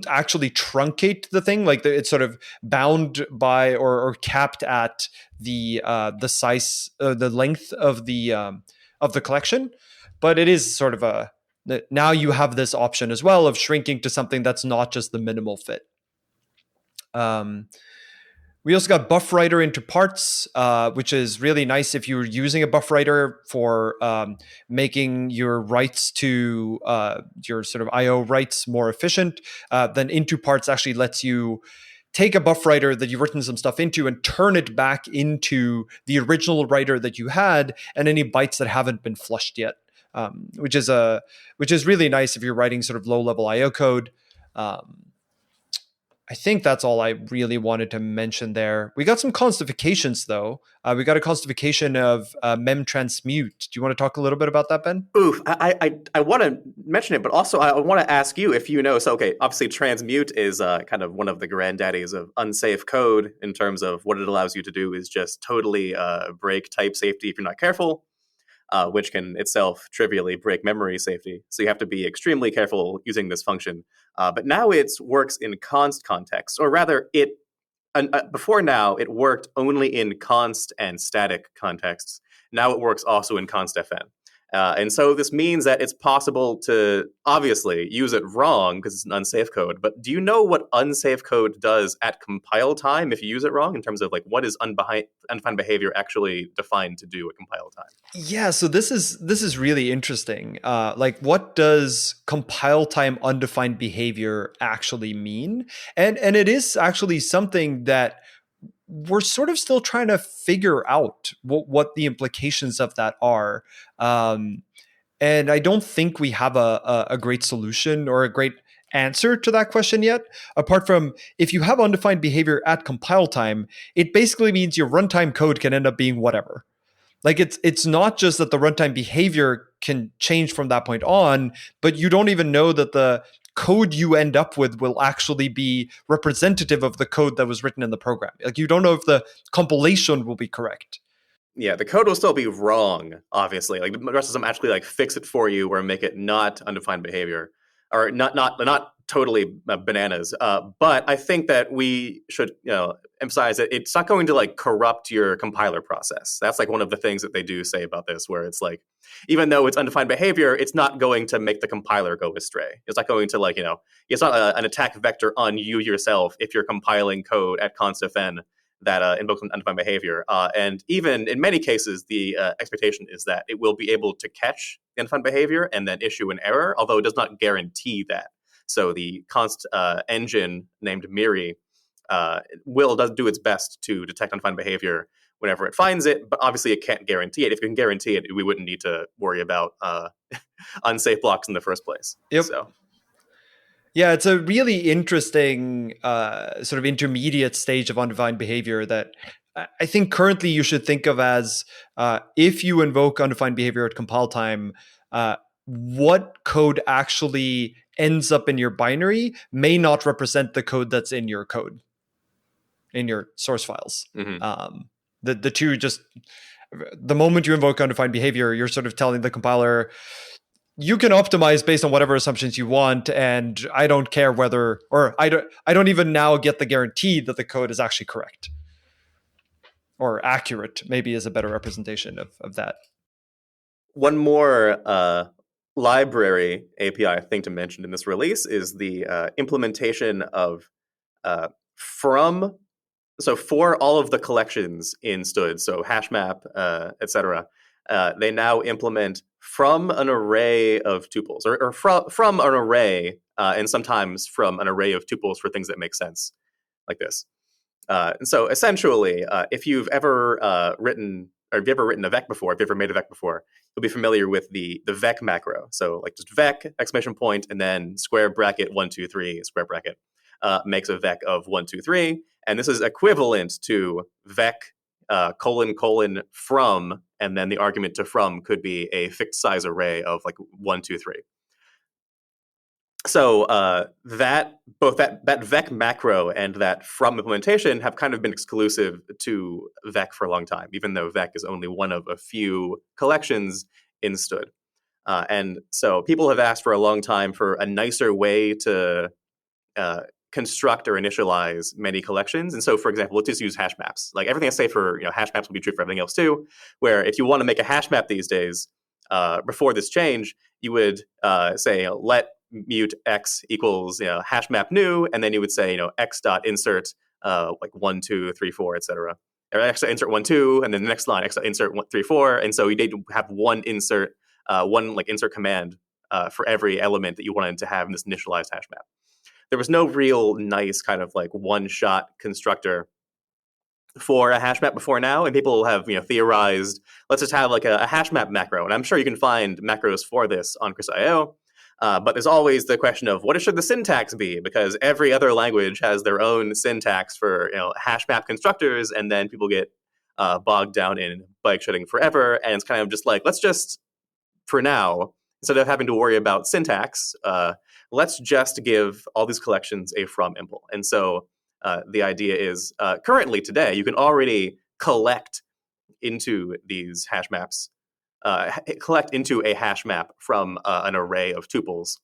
actually truncate the thing. Like it's sort of bound by or capped at the size, the length of the collection. But it is sort of now you have this option as well of shrinking to something that's not just the minimal fit. We also got buff writer into parts, which is really nice if you're using a buff writer for making your writes to your sort of IO writes more efficient. Then into parts actually lets you take a buff writer that you've written some stuff into and turn it back into the original writer that you had and any bytes that haven't been flushed yet, which is really nice if you're writing sort of low-level IO code. I think that's all I really wanted to mention there. We got some constifications, though. We got a constification of mem transmute. Do you want to talk a little bit about that, Ben? Oof, I want to mention it, but also I want to ask you if you know. So, okay, obviously transmute is kind of one of the granddaddies of unsafe code in terms of what it allows you to do is just totally break type safety if you're not careful, which can itself trivially break memory safety. So you have to be extremely careful using this function. But now it works in const context, or rather, before now it worked only in const and static contexts. Now it works also in constfn. And so this means that it's possible to obviously use it wrong because it's an unsafe code. But do you know what unsafe code does at compile time if you use it wrong in terms of like what is undefined behavior actually defined to do at compile time? Yeah, so this is really interesting. Like, what does compile time undefined behavior actually mean? And it is actually something that we're sort of still trying to figure out what the implications of that are. And I don't think we have a great solution or a great answer to that question yet, apart from if you have undefined behavior at compile time, it basically means your runtime code can end up being whatever. Like it's not just that the runtime behavior can change from that point on, but you don't even know that the code you end up with will actually be representative of the code that was written in the program. Like you don't know if the compilation will be correct. Yeah, the code will still be wrong, obviously. Like the rest of them actually like fix it for you or make it not undefined behavior, or not totally bananas. But I think that we should emphasize that it's not going to like corrupt your compiler process. That's like one of the things that they do say about this, where it's like even though it's undefined behavior, it's not going to make the compiler go astray. It's not going to like it's not an attack vector on you yourself if you're compiling code at constfn that invokes an undefined behavior. And even in many cases, the expectation is that it will be able to catch the undefined behavior and then issue an error, although it does not guarantee that. So the const engine named Miri does do its best to detect undefined behavior whenever it finds it, but obviously it can't guarantee it. If it can guarantee it, we wouldn't need to worry about unsafe blocks in the first place. Yep. So. Yeah, it's a really interesting sort of intermediate stage of undefined behavior that I think currently you should think of as if you invoke undefined behavior at compile time, what code actually ends up in your binary may not represent the code that's in your code, in your source files. Mm-hmm. The two just, the moment you invoke undefined behavior, you're sort of telling the compiler, you can optimize based on whatever assumptions you want, and I don't care whether, or I don't even now get the guarantee that the code is actually correct or accurate. Maybe is a better representation of that. One more library API thing to mention in this release is the implementation of from. So for all of the collections in Stud, so hashmap, etc., they now implement from an array of tuples, or from an array, and sometimes from an array of tuples for things that make sense, like this. And so essentially, if you've ever written, or if you've ever written a vec before, if you've ever made a vec before, you'll be familiar with the vec macro. So like just vec, exclamation point, and then square bracket 1, 2, 3, square bracket, makes a vec of 1, 2, 3. And this is equivalent to vec colon from, and then the argument to from could be a fixed size array of like 1, 2, 3. So both that vec macro and that from implementation have kind of been exclusive to vec for a long time, even though vec is only one of a few collections in Stud. And so people have asked for a long time for a nicer way to construct or initialize many collections. And so, for example, let's just use hash maps. Like everything I say for hash maps will be true for everything else too, where if you want to make a hash map these days, before this change, you would say let mute x equals hash map new, and then you would say x dot insert like 1, 2, 3, 4, etc. Or x dot insert 1, 2, and then the next line x dot insert 1, 3, 4. And so you need to have one insert, one like insert command for every element that you wanted to have in this initialized hash map. There was no real nice kind of like one-shot constructor for a hash map before now, and people have theorized, let's just have like a hash map macro. And I'm sure you can find macros for this on Chris.io. But there's always the question of what should the syntax be, because every other language has their own syntax for hash map constructors, and then people get bogged down in bike shedding forever. And it's kind of just like, let's just, for now, instead of having to worry about syntax, let's just give all these collections a from impl. And so the idea is currently today, you can already collect into these hash maps, collect into a hash map from an array of tuples.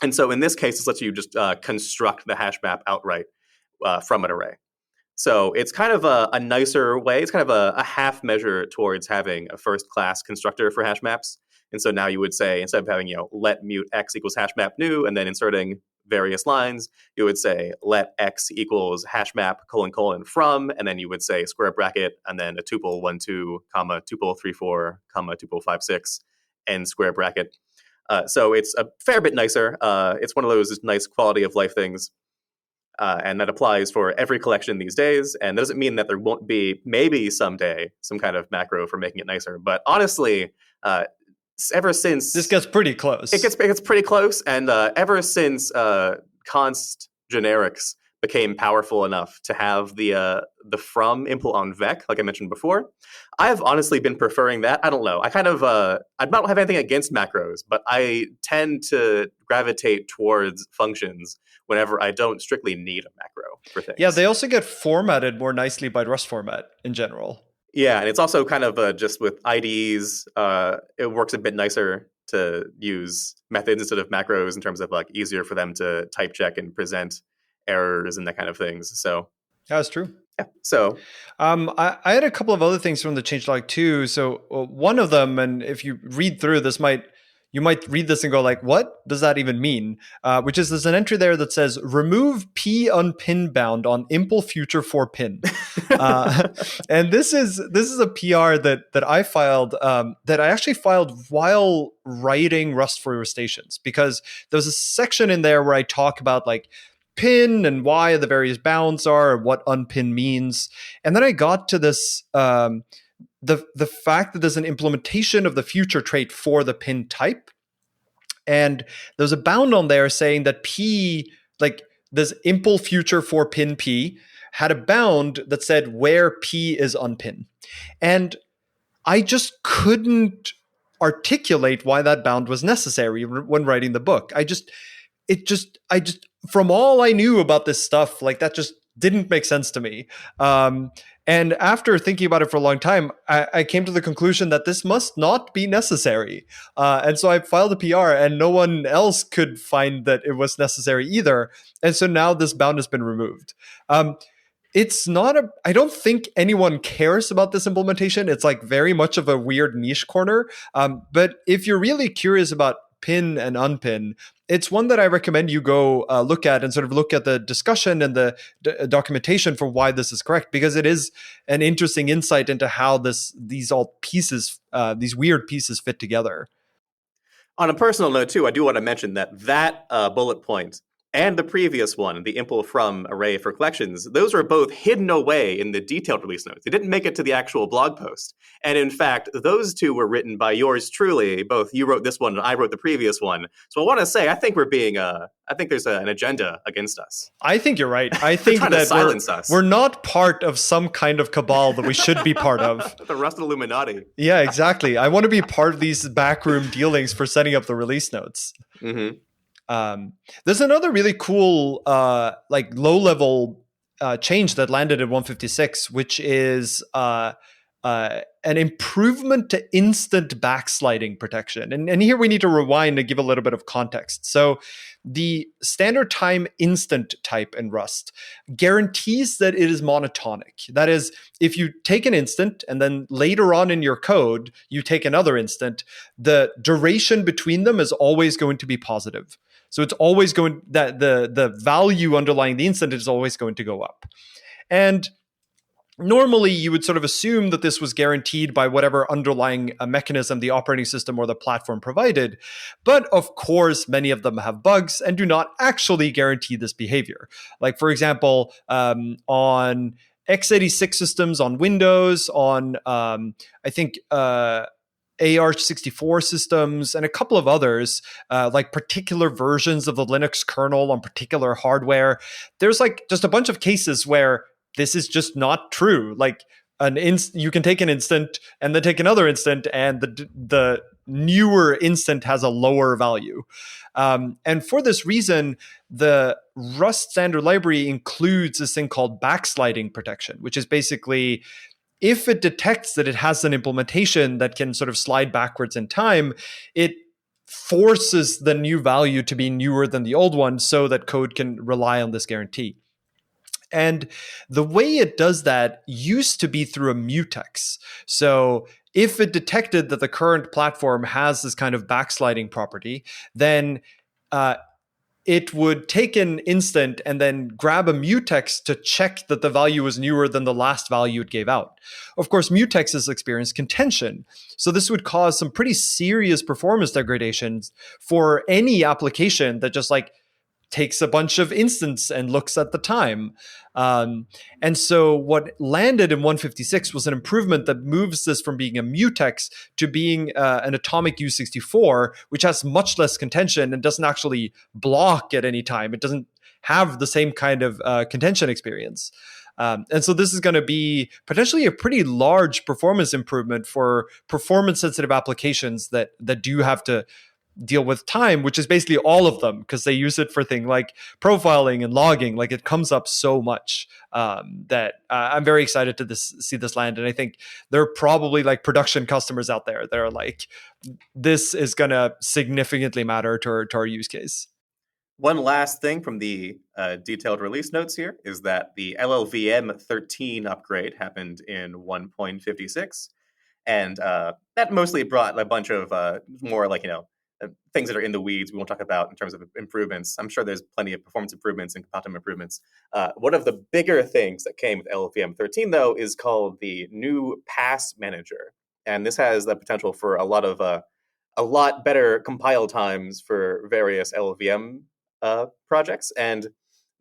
And so in this case, this lets you just construct the hash map outright from an array. So it's kind of a nicer way. It's kind of a half measure towards having a first class constructor for hash maps. And so now you would say, instead of having, let mute x equals hash map new, and then inserting various lines, you would say, let x equals hash map colon from, and then you would say square bracket, and then a tuple 1, 2, comma, tuple 3, 4, comma, tuple 5, 6, and square bracket. So it's a fair bit nicer. It's one of those nice quality of life things. And that applies for every collection these days. And that doesn't mean that there won't be, maybe someday, some kind of macro for making it nicer. But honestly, ever since this gets pretty close, it gets pretty close, and ever since const generics became powerful enough to have the from impl on vec, like I mentioned before, I've honestly been preferring that. I don't know. I kind of I don't have anything against macros, but I tend to gravitate towards functions whenever I don't strictly need a macro for things. Yeah, they also get formatted more nicely by Rust format in general. Yeah, and it's also kind of just with IDEs, it works a bit nicer to use methods instead of macros in terms of like easier for them to type check and present errors and that kind of things. So that's true. Yeah. So I had a couple of other things from the changelog too. So one of them, and if you read through this, you might read this and go like, what does that even mean? Which is there's an entry there that says remove p unpin bound on impl future for pin. And this is a PR that I filed, that I actually filed while writing Rust for Rustaceans, because there's a section in there where I talk about like pin and why the various bounds are and what unpin means. And then I got to this, the fact that there's an implementation of the future trait for the pin type. And there's a bound on there saying that P, like this impl future for pin P, had a bound that said where P is unpin. And I just couldn't articulate why that bound was necessary when writing the book. I just, from all I knew about this stuff, like that just didn't make sense to me. And after thinking about it for a long time, I came to the conclusion that this must not be necessary. And so I filed a PR, and no one else could find that it was necessary either. And so now this bound has been removed. It's not a, I don't think anyone cares about this implementation. It's like very much of a weird niche corner. But if you're really curious about pin and unpin, it's one that I recommend you go look at and sort of look at the discussion and the documentation for why this is correct, because it is an interesting insight into how these weird pieces fit together. On a personal note, too, I do want to mention that bullet point and the previous one, the impl from array for collections, those were both hidden away in the detailed release notes. They didn't make it to the actual blog post. And in fact, those two were written by yours truly. Both you wrote this one and I wrote the previous one. So I want to say, I think there's an agenda against us. I think you're right. I think that we're not part of some kind of cabal that we should be part of. The Rust Illuminati. Yeah, exactly. I want to be part of these backroom dealings for setting up the release notes. Mm-hmm. There's another really cool, low-level change that landed in 156, which is an improvement to instant backsliding protection. And here we need to rewind and give a little bit of context. So the standard time instant type in Rust guarantees that it is monotonic. That is, if you take an instant and then later on in your code, you take another instant, the duration between them is always going to be positive. So it's always going that the value underlying the instant is always going to go up. And normally you would sort of assume that this was guaranteed by whatever underlying mechanism the operating system or the platform provided. But of course, many of them have bugs and do not actually guarantee this behavior. Like, for example, on x86 systems, on Windows, on AR64 systems, and a couple of others, like particular versions of the Linux kernel on particular hardware. There's like just a bunch of cases where this is just not true. Like you can take an instant and then take another instant, and the newer instant has a lower value. And for this reason, the Rust standard library includes this thing called backsliding protection, which is basically, if it detects that it has an implementation that can sort of slide backwards in time, it forces the new value to be newer than the old one so that code can rely on this guarantee. And the way it does that used to be through a mutex. So if it detected that the current platform has this kind of backsliding property, then it would take an instant and then grab a mutex to check that the value was newer than the last value it gave out. Of course, mutexes experience contention. So this would cause some pretty serious performance degradations for any application that just like takes a bunch of instants and looks at the time. And so what landed in 156 was an improvement that moves this from being a mutex to being an atomic U64, which has much less contention and doesn't actually block at any time. It doesn't have the same kind of contention experience. And so this is going to be potentially a pretty large performance improvement for performance-sensitive applications that do have to deal with time, which is basically all of them, because they use it for things like profiling and logging. Like, it comes up so much that I'm very excited to see this land. And I think there are probably like production customers out there that are like, this is going to significantly matter to our use case. One last thing from the detailed release notes here is that the LLVM 13 upgrade happened in 1.56. And that mostly brought a bunch of more like, things that are in the weeds we won't talk about in terms of improvements. I'm sure there's plenty of performance improvements and compatibility improvements. One of the bigger things that came with LLVM 13, though, is called the new Pass Manager. And this has the potential for a lot better compile times for various LLVM projects. And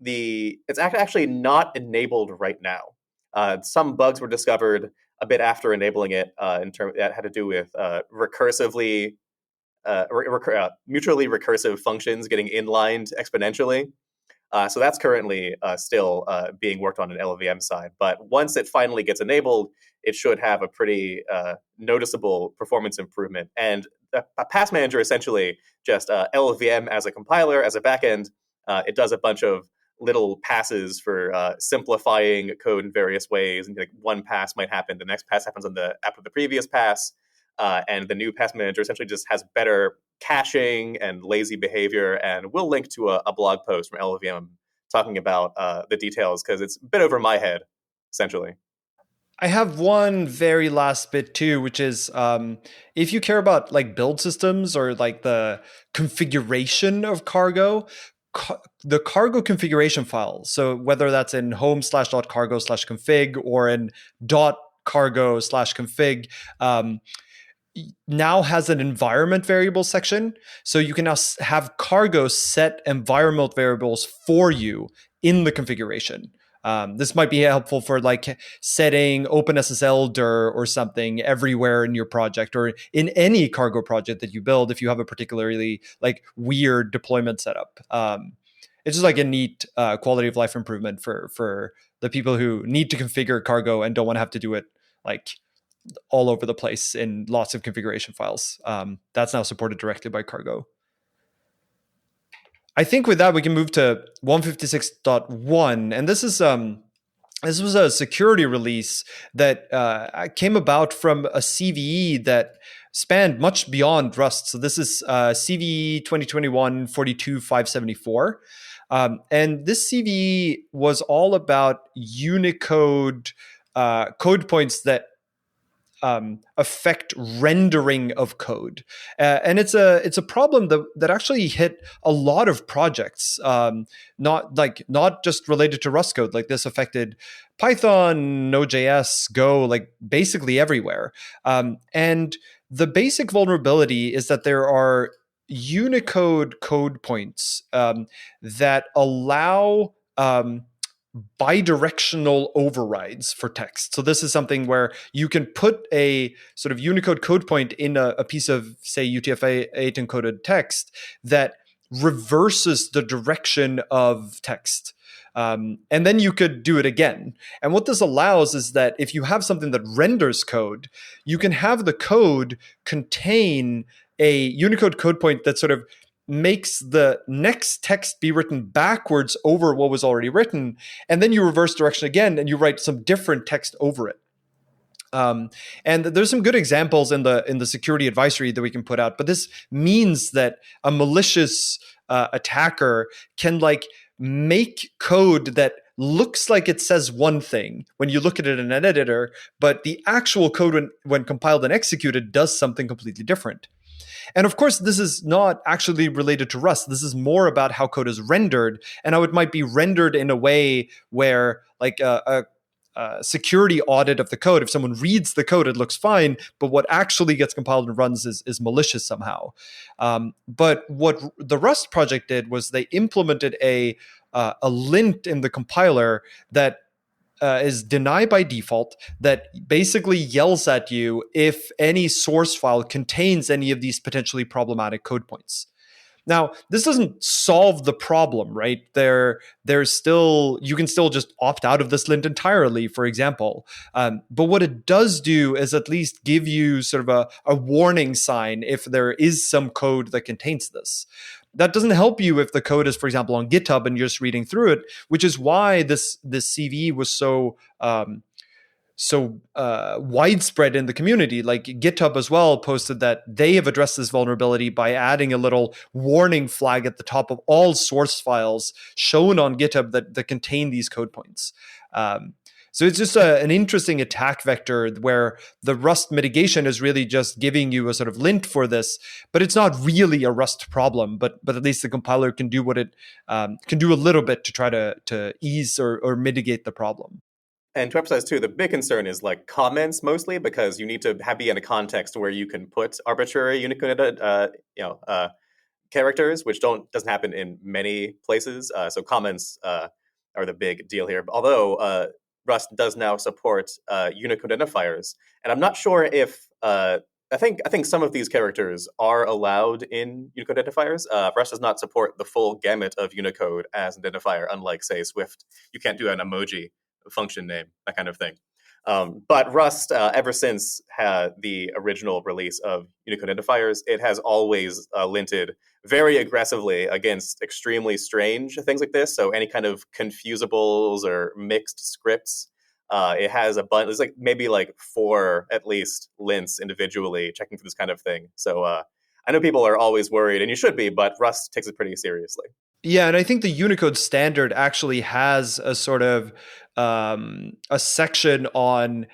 it's actually not enabled right now. Some bugs were discovered a bit after enabling it that had to do with mutually recursive functions getting inlined exponentially. So that's currently still being worked on LLVM side. But once it finally gets enabled, it should have a pretty noticeable performance improvement. And a pass manager essentially just LLVM as a compiler, as a backend. It does a bunch of little passes for simplifying code in various ways. And like one pass might happen, the next pass happens after the previous pass, and the new pass manager essentially just has better caching and lazy behavior. And we'll link to a blog post from LLVM talking about the details because it's a bit over my head, essentially. I have one very last bit too, which is if you care about like build systems or like the configuration of Cargo, the Cargo configuration file. So whether that's in home/.cargo/config or in .cargo/config, now has an environment variable section. So you can now have Cargo set environment variables for you in the configuration. This might be helpful for like setting OpenSSL dir or something everywhere in your project or in any Cargo project that you build if you have a particularly like weird deployment setup. It's just like a neat quality of life improvement for the people who need to configure Cargo and don't want to have to do it like all over the place in lots of configuration files. That's now supported directly by Cargo. I think with that we can move to 156.1, and this was a security release that came about from a CVE that spanned much beyond Rust. So this is CVE 2021-42574. And this CVE was all about Unicode code points that affect rendering of code, and it's a problem that actually hit a lot of projects. Not just related to Rust code. Like this affected Python, Node.js, Go, like basically everywhere. And the basic vulnerability is that there are Unicode code points that allow bidirectional overrides for text. So this is something where you can put a sort of Unicode code point in a piece of, say, UTF-8 encoded text that reverses the direction of text. And then you could do it again. And what this allows is that if you have something that renders code, you can have the code contain a Unicode code point that sort of makes the next text be written backwards over what was already written, and then you reverse direction again and you write some different text over it. And there's some good examples in the security advisory that we can put out, but this means that a malicious attacker can like make code that looks like it says one thing when you look at it in an editor, but the actual code when compiled and executed does something completely different. And of course, this is not actually related to Rust. This is more about how code is rendered and how it might be rendered in a way where, like a security audit of the code, if someone reads the code, it looks fine, but what actually gets compiled and runs is malicious somehow. But what the Rust project did was they implemented a lint in the compiler that is deny by default, that basically yells at you if any source file contains any of these potentially problematic code points. Now, this doesn't solve the problem, right? There's still, you can still just opt out of this lint entirely, for example. But what it does do is at least give you sort of a warning sign if there is some code that contains this. That doesn't help you if the code is, for example, on GitHub and you're just reading through it, which is why this CV was so widespread in the community. Like GitHub as well posted that they have addressed this vulnerability by adding a little warning flag at the top of all source files shown on GitHub that contain these code points. So it's just an interesting attack vector where the Rust mitigation is really just giving you a sort of lint for this, but it's not really a Rust problem. But at least the compiler can do what it can do a little bit to try to ease or mitigate the problem. And to emphasize too, the big concern is like comments mostly, because you need to be in a context where you can put arbitrary Unicode characters, which doesn't happen in many places. So comments are the big deal here. Although Rust does now support Unicode identifiers, and I'm not sure if I think some of these characters are allowed in Unicode identifiers. Rust does not support the full gamut of Unicode as an identifier, unlike say Swift. You can't do an emoji function name, that kind of thing. But Rust, ever since the original release of Unicode identifiers, it has always linted very aggressively against extremely strange things like this. So any kind of confusables or mixed scripts, it has a bunch. There's like maybe like 4 at least lints individually checking for this kind of thing. So I know people are always worried, and you should be, but Rust takes it pretty seriously. Yeah, and I think the Unicode standard actually has a sort of a section on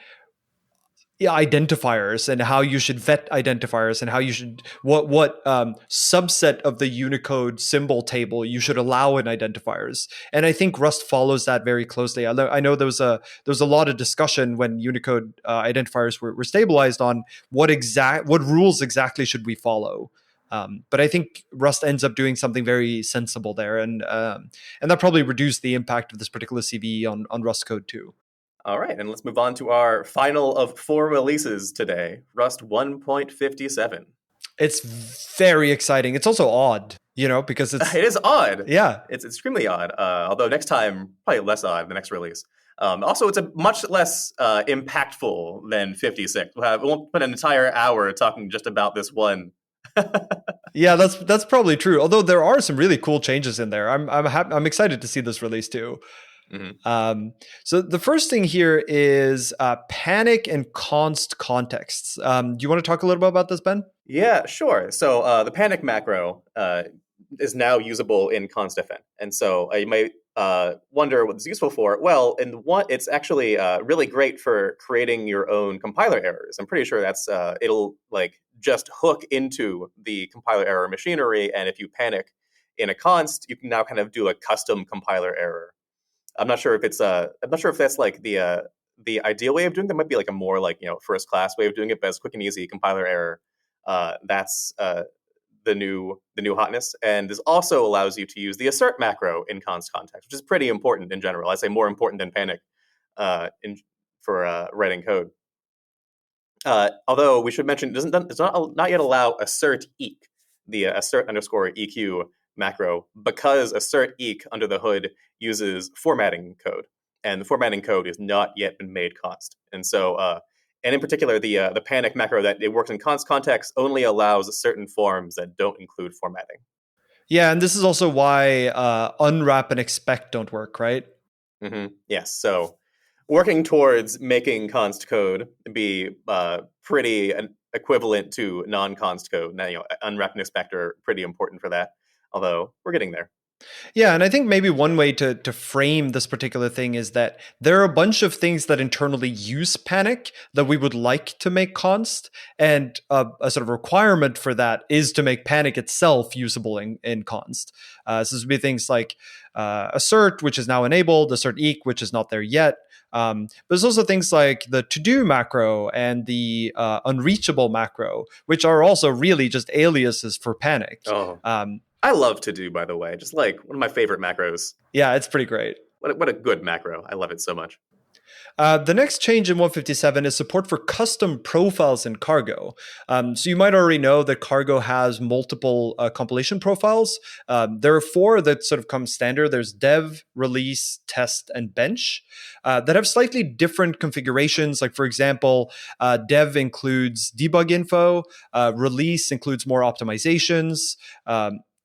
identifiers and how you should vet identifiers and how you should what subset of the Unicode symbol table you should allow in identifiers. And I think Rust follows that very closely. I know there was a lot of discussion when Unicode identifiers were stabilized on what rules exactly should we follow. But I think Rust ends up doing something very sensible there, and that probably reduced the impact of this particular CVE on Rust code too. All right, and let's move on to our final of 4 releases today, Rust 1.57. It's very exciting. It's also odd, because it's... It is odd. Yeah. It's extremely odd, although next time, probably less odd, the next release. Also, it's a much less impactful than 56. We won't spend an entire hour talking just about this one. Yeah, that's probably true. Although there are some really cool changes in there. I'm excited to see this release too. Mm-hmm. So the first thing here is panic and const contexts. Do you want to talk a little bit about this, Ben? Yeah, sure. So the panic macro is now usable in const.fn. And so you might wonder what it's useful for. Well, it's actually really great for creating your own compiler errors. I'm pretty sure that's it'll like just hook into the compiler error machinery. And if you panic in a const, you can now kind of do a custom compiler error. I'm not sure if that's like the ideal way of doing that. Might be like a more like first class way of doing it, but it's quick and easy compiler error. That's the new hotness, and this also allows you to use the assert macro in const context, which is pretty important in general. I'd say more important than panic for writing code. Although we should mention, it does not yet allow assert eq, the assert underscore eq macro, because assert eq under the hood uses formatting code, and the formatting code has not yet been made const. And so, and in particular, the panic macro that it works in const context only allows certain forms that don't include formatting. Yeah, and this is also why unwrap and expect don't work, right? Mm-hmm. Yes. So working towards making const code be pretty equivalent to non-const code. Now, unwrap and expect are pretty important for that, although we're getting there. Yeah, and I think maybe one way to frame this particular thing is that there are a bunch of things that internally use panic that we would like to make const, and a sort of requirement for that is to make panic itself usable in const. So this would be things like assert, which is now enabled, assert eq, which is not there yet. But there's also things like the to-do macro and the unreachable macro, which are also really just aliases for panic. Oh. I love to do, by the way, just like one of my favorite macros. Yeah, it's pretty great. What a good macro. I love it so much. The next change in 157 is support for custom profiles in Cargo. So you might already know that Cargo has multiple compilation profiles. There are 4 that sort of come standard. There's dev, release, test, and bench that have slightly different configurations. Like, for example, dev includes debug info, release includes more optimizations,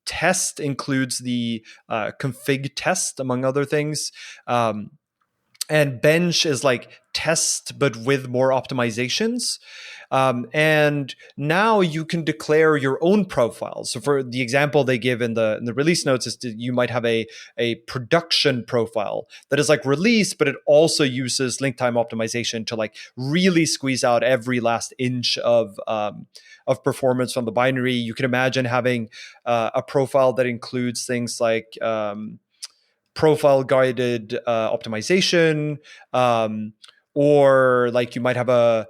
test includes the config test, among other things. And bench is like test, but with more optimizations. And now you can declare your own profiles. So for the example they give in the release notes is you might have a production profile that is like release, but it also uses link time optimization to like really squeeze out every last inch of performance from the binary. You can imagine having a profile that includes things like profile guided optimization, or like you might have a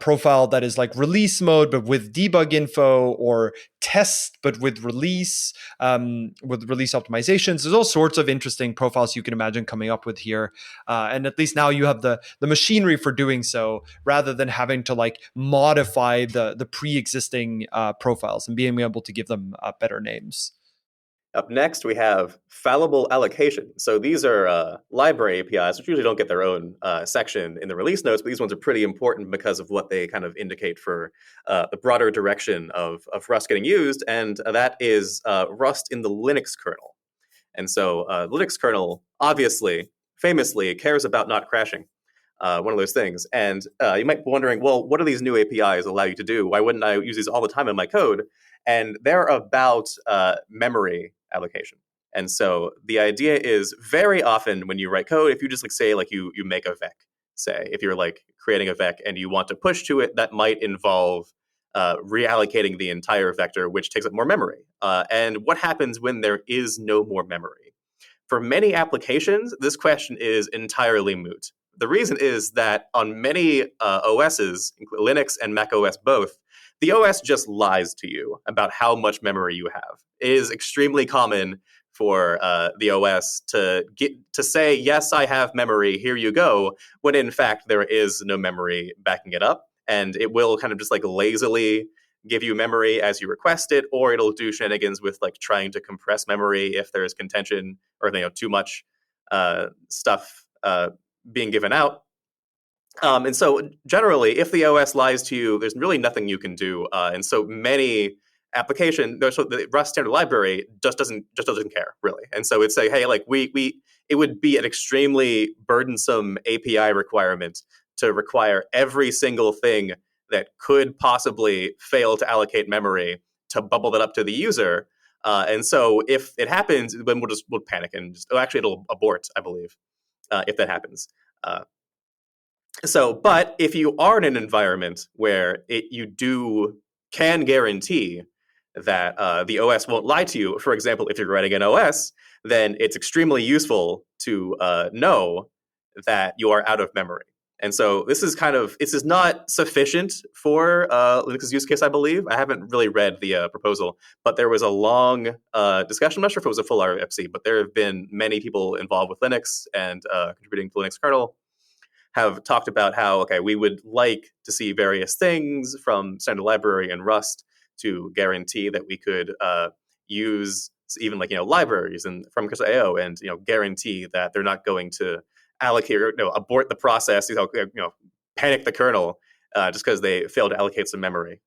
profile that is like release mode but with debug info, or test but with release optimizations. There's all sorts of interesting profiles you can imagine coming up with here, and at least now you have the machinery for doing so, rather than having to like modify the pre-existing profiles and being able to give them better names. Up next, we have fallible allocation. So these are library APIs, which usually don't get their own section in the release notes, but these ones are pretty important because of what they kind of indicate for the broader direction of Rust getting used, and that is Rust in the Linux kernel. And so Linux kernel, obviously, famously, cares about not crashing. One of those things. And you might be wondering, well, what do these new APIs allow you to do? Why wouldn't I use these all the time in my code? And they're about memory allocation. And so the idea is very often when you write code, if you just say you make a vec, say if you're like creating a vec and you want to push to it, that might involve reallocating the entire vector, which takes up more memory. And what happens when there is no more memory? For many applications, this question is entirely moot. The reason is that on many OSs, Linux and Mac OS both, the OS just lies to you about how much memory you have. It is extremely common for the OS to say, yes, I have memory, here you go, when in fact there is no memory backing it up. And it will kind of just like lazily give you memory as you request it, or it'll do shenanigans with like trying to compress memory if there's contention or too much stuff being given out. And so generally, if the OS lies to you, there's really nothing you can do. And so many application, so the Rust standard library just doesn't care really. And so it's say, hey, like it would be an extremely burdensome API requirement to require every single thing that could possibly fail to allocate memory to bubble that up to the user. And so if it happens, then we'll panic and actually it'll abort, I believe, if that happens. But if you are in an environment where you can guarantee that the OS won't lie to you, for example, if you're writing an OS, then it's extremely useful to know that you are out of memory. And so this is not sufficient for Linux's use case, I believe. I haven't really read the proposal, but there was a long discussion. I'm not sure if it was a full RFC, but there have been many people involved with Linux and contributing to the Linux kernel have talked about how, okay, we would like to see various things from standard library and Rust to guarantee that we could use even libraries and from IO and guarantee that they're not going to allocate or abort the process, panic the kernel just because they failed to allocate some memory.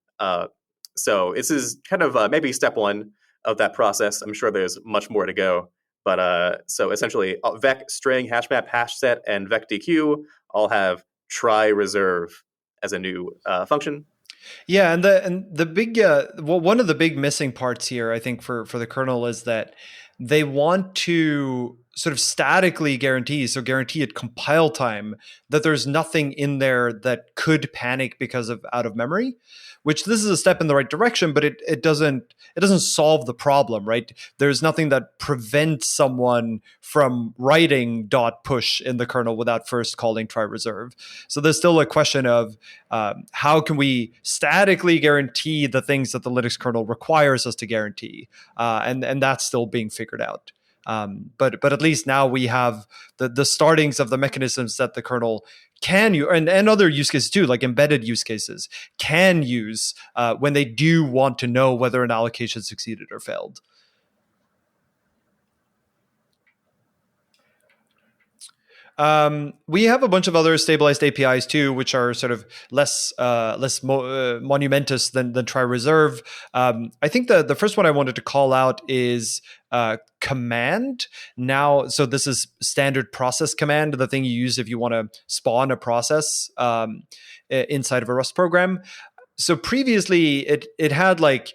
So this is kind of maybe step one of that process. I'm sure there's much more to go. But so essentially, vec, string, hash map, hash set, and vec dequeue all have try reserve as a new function. Yeah, and the big one of the big missing parts here, I think, for the kernel is that they want to sort of statically guarantee at compile time that there's nothing in there that could panic because of out of memory, which this is a step in the right direction, but it doesn't solve the problem, right? There's nothing that prevents someone from writing .push in the kernel without first calling try reserve. So there's still a question of how can we statically guarantee the things that the Linux kernel requires us to guarantee, and that's still being figured out. But at least now we have the startings of the mechanisms that the kernel can use, and other use cases too, like embedded use cases, can use when they do want to know whether an allocation succeeded or failed. We have a bunch of other stabilized APIs too, which are sort of less monumentous than try reserve. I think the first one I wanted to call out is command. Now, so this is standard process command, the thing you use if you want to spawn a process inside of a Rust program. So previously, it had like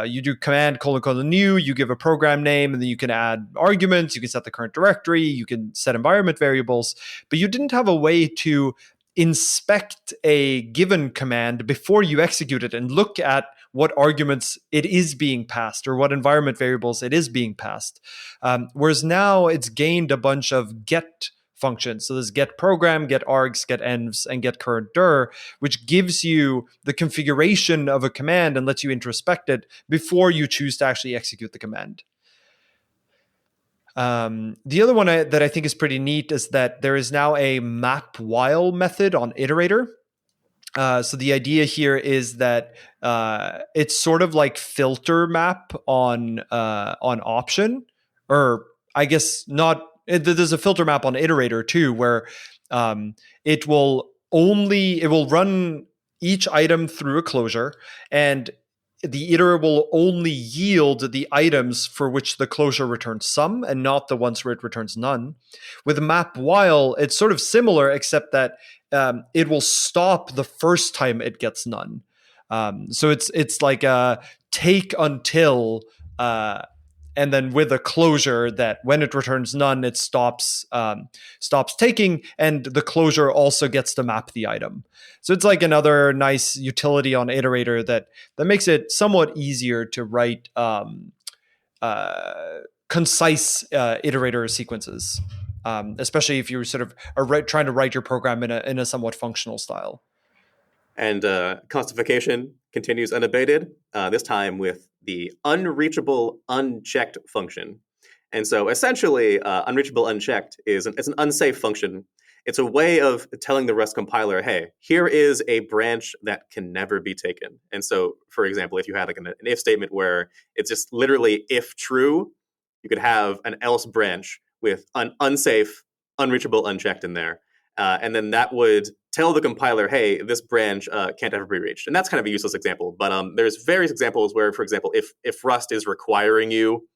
you do command : new, you give a program name, and then you can add arguments, you can set the current directory, you can set environment variables, but you didn't have a way to inspect a given command before you execute it and look at what arguments it is being passed or what environment variables it is being passed. Whereas now it's gained a bunch of get functions. So there's get program, get args, get envs, and get current dir, which gives you the configuration of a command and lets you introspect it before you choose to actually execute the command. The other one that I think is pretty neat is that there is now a map while method on iterator. So the idea here is that it's sort of like filter map on option, or I guess not. There's a filter map on iterator too, where um, it will run each item through a closure, and the iter will only yield the items for which the closure returns some, and not the ones where it returns none. With map while, it's sort of similar, except that it will stop the first time it gets none. So it's like a take until, and then with a closure that when it returns none, it stops taking, and the closure also gets to map the item. So it's like another nice utility on iterator that makes it somewhat easier to write concise iterator sequences, especially if you're sort of trying to write your program in a somewhat functional style. And constification continues unabated, this time with the unreachable unchecked function. And so essentially, unreachable unchecked it's an unsafe function. It's a way of telling the Rust compiler, hey, here is a branch that can never be taken. And so, for example, if you had like an if statement where it's just literally if true, you could have an else branch with an unsafe, unreachable unchecked in there. And then that would tell the compiler, hey, this branch can't ever be reached. And that's kind of a useless example. But there's various examples where, for example, if Rust is requiring you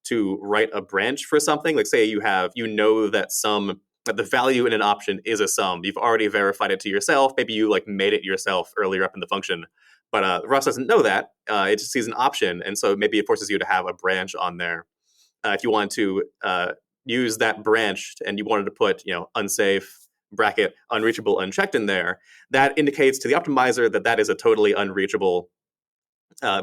to write a branch for something, like say you know that the value in an option is a sum. You've already verified it to yourself. Maybe you like made it yourself earlier up in the function. But Rust doesn't know that. It just sees an option. And so maybe it forces you to have a branch on there. If you want to use that branch and you wanted to put, unsafe, bracket, unreachable, unchecked in there, that indicates to the optimizer that is a totally unreachable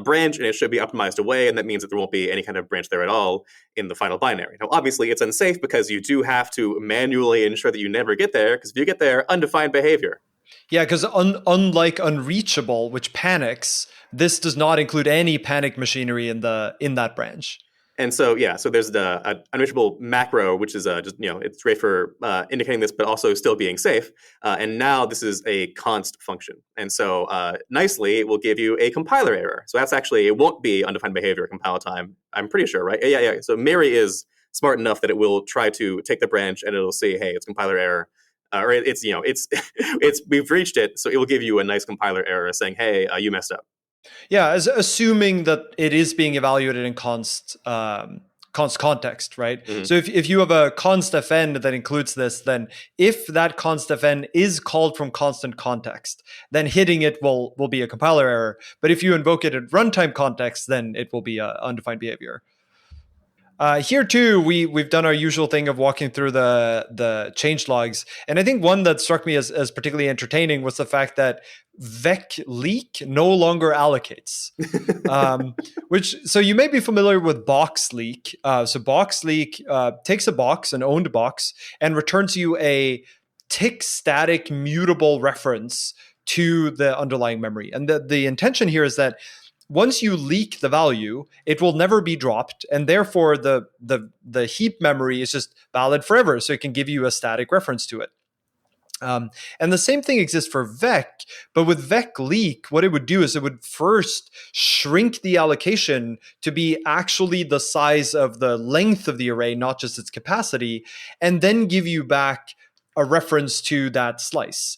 branch, and it should be optimized away, and that means that there won't be any kind of branch there at all in the final binary. Now, obviously, it's unsafe because you do have to manually ensure that you never get there, because if you get there, undefined behavior. Yeah, because unlike unreachable, which panics, this does not include any panic machinery in that branch. And so, so there's the unreachable macro, which is just, it's great for indicating this, but also still being safe. And now this is a const function. And so nicely, it will give you a compiler error. So that's actually, it won't be undefined behavior compile time. I'm pretty sure, right? Yeah. So Mary is smart enough that it will try to take the branch and it'll say, hey, it's compiler error. Or it's we've reached it. So it will give you a nice compiler error saying, hey, you messed up. Yeah, assuming that it is being evaluated in const context, right? Mm-hmm. So if you have a const fn that includes this, then if that const fn is called from constant context, then hitting it will be a compiler error. But if you invoke it at runtime context, then it will be undefined behavior. Here too, we've done our usual thing of walking through the change logs, and I think one that struck me as particularly entertaining was the fact that vec leak no longer allocates. So you may be familiar with box leak. So box leak takes a box, an owned box, and returns you a tick static mutable reference to the underlying memory. And the intention here is that once you leak the value, it will never be dropped, and therefore the heap memory is just valid forever. So it can give you a static reference to it. And the same thing exists for vec, but with vec leak, what it would do is it would first shrink the allocation to be actually the size of the length of the array, not just its capacity, and then give you back a reference to that slice.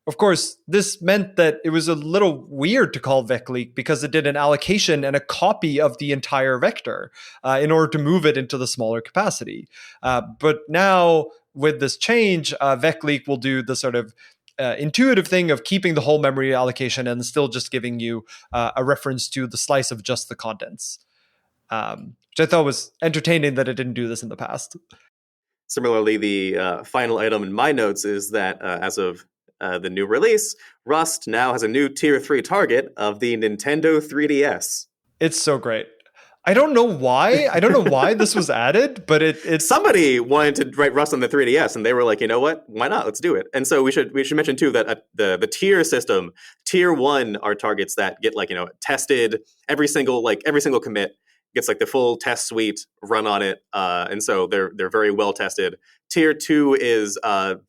Of course, this meant that it was a little weird to call vec leak because it did an allocation and a copy of the entire vector in order to move it into the smaller capacity. But now with this change, vec leak will do the sort of intuitive thing of keeping the whole memory allocation and still just giving you a reference to the slice of just the contents, which I thought was entertaining that it didn't do this in the past. Similarly, the final item in my notes is that as of the new release, Rust now has a new tier 3 target of the Nintendo 3DS. It's so great. I don't know why. I don't know why this was added, but it's somebody wanted to write Rust on the 3DS, and they were like, you know what? Why not? Let's do it. And so we should mention too that the tier system, tier 1 are targets that get tested every single commit gets the full test suite run on it, and so they're very well tested. Tier 2 is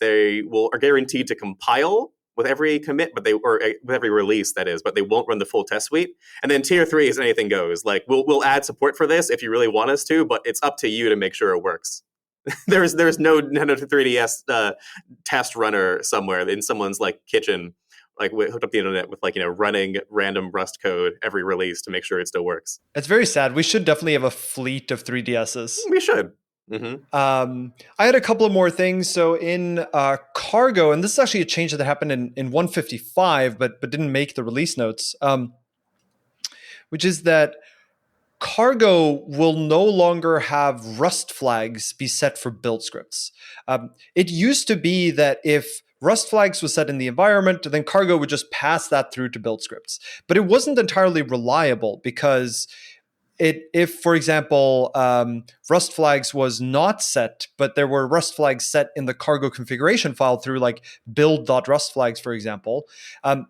they are guaranteed to compile with every commit, or with every release, that is, but they won't run the full test suite. And then tier 3 is anything goes. Like we'll add support for this if you really want us to, but it's up to you to make sure it works. There's no Nintendo 3DS test runner somewhere in someone's like kitchen, like hooked up the internet with like, running random Rust code every release to make sure it still works. It's very sad. We should definitely have a fleet of 3DSs. We should. Mm-hmm. I had a couple of more things. So in Cargo, and this is actually a change that happened in 155, but didn't make the release notes, which is that Cargo will no longer have Rust flags be set for build scripts. It used to be that if Rust flags was set in the environment, then Cargo would just pass that through to build scripts. But it wasn't entirely reliable because if, for example, Rust flags was not set, but there were Rust flags set in the Cargo configuration file through like build.rust flags, for example,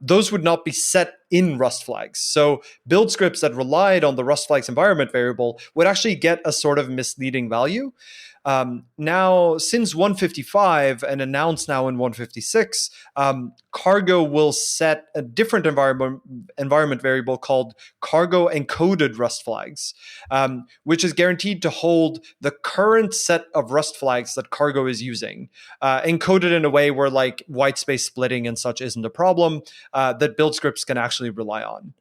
those would not be set in Rust flags. So build scripts that relied on the Rust flags environment variable would actually get a sort of misleading value. Now, since 155 and announced now in 156, Cargo will set a different environment variable called Cargo encoded Rust flags, which is guaranteed to hold the current set of Rust flags that Cargo is using, encoded in a way where like white space splitting and such isn't a problem, that build scripts can actually rely on.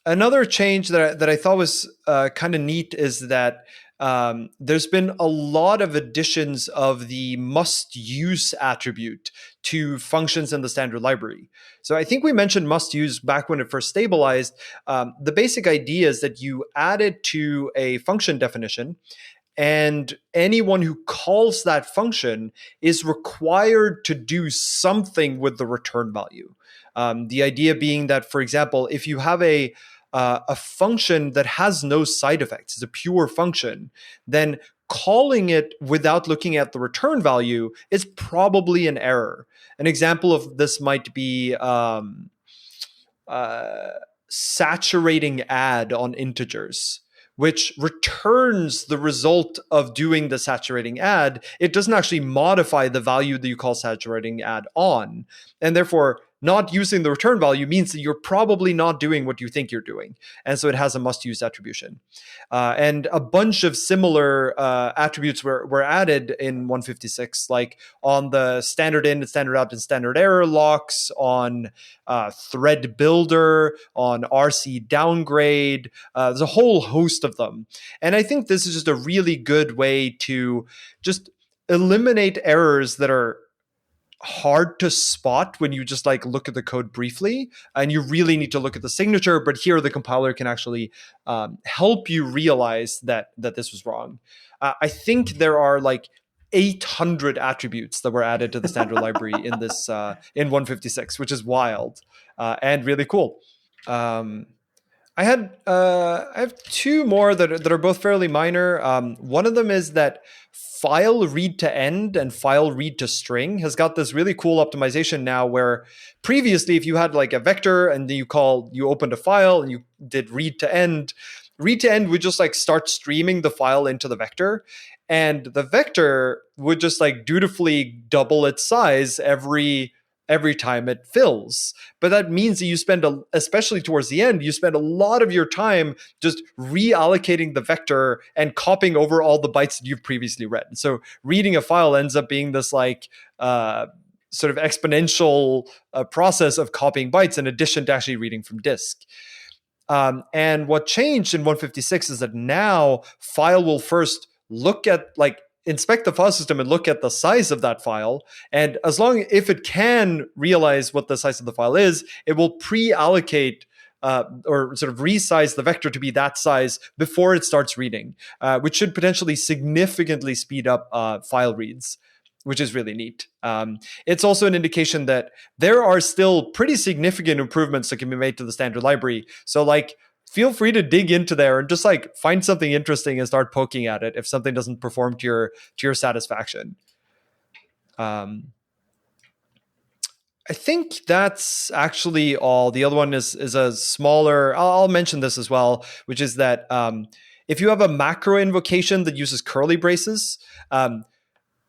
Another change that I thought was kind of neat is that there's been a lot of additions of the must use attribute to functions in the standard library. So I think we mentioned must use back when it first stabilized. The basic idea is that you add it to a function definition, and anyone who calls that function is required to do something with the return value. The idea being that, for example, if you have a function that has no side effects, it's a pure function, then calling it without looking at the return value is probably an error. An example of this might be saturating add on integers, which returns the result of doing the saturating add. It doesn't actually modify the value that you call saturating add on. And therefore, not using the return value means that you're probably not doing what you think you're doing. And so it has a must-use attribution. And a bunch of similar attributes were added in 156, like on the standard in, standard out, and standard error locks, on thread builder, on RC downgrade. There's a whole host of them. And I think this is just a really good way to just eliminate errors that are hard to spot when you just like look at the code briefly, and you really need to look at the signature. But here the compiler can actually help you realize that this was wrong. I think there are like 800 attributes that were added to the standard library in this in 156, which is wild and really cool. I have two more that are both fairly minor. One of them is that file read to end and file read to string has got this really cool optimization now, where previously if you had like a vector and then you opened a file and you did read to end would just like start streaming the file into the vector, and the vector would just like dutifully double its size every time it fills. But that means that you spend, especially towards the end, you spend a lot of your time just reallocating the vector and copying over all the bytes that you've previously read. So reading a file ends up being this like sort of exponential process of copying bytes in addition to actually reading from disk. And what changed in 156 is that now file will first inspect the file system and look at the size of that file. And if it can realize what the size of the file is, it will pre-allocate or sort of resize the vector to be that size before it starts reading, which should potentially significantly speed up file reads, which is really neat. It's also an indication that there are still pretty significant improvements that can be made to the standard library. So feel free to dig into there and just find something interesting and start poking at it if something doesn't perform to your satisfaction. I think that's actually all. The other one is a smaller, I'll mention this as well, which is that if you have a macro invocation that uses curly braces,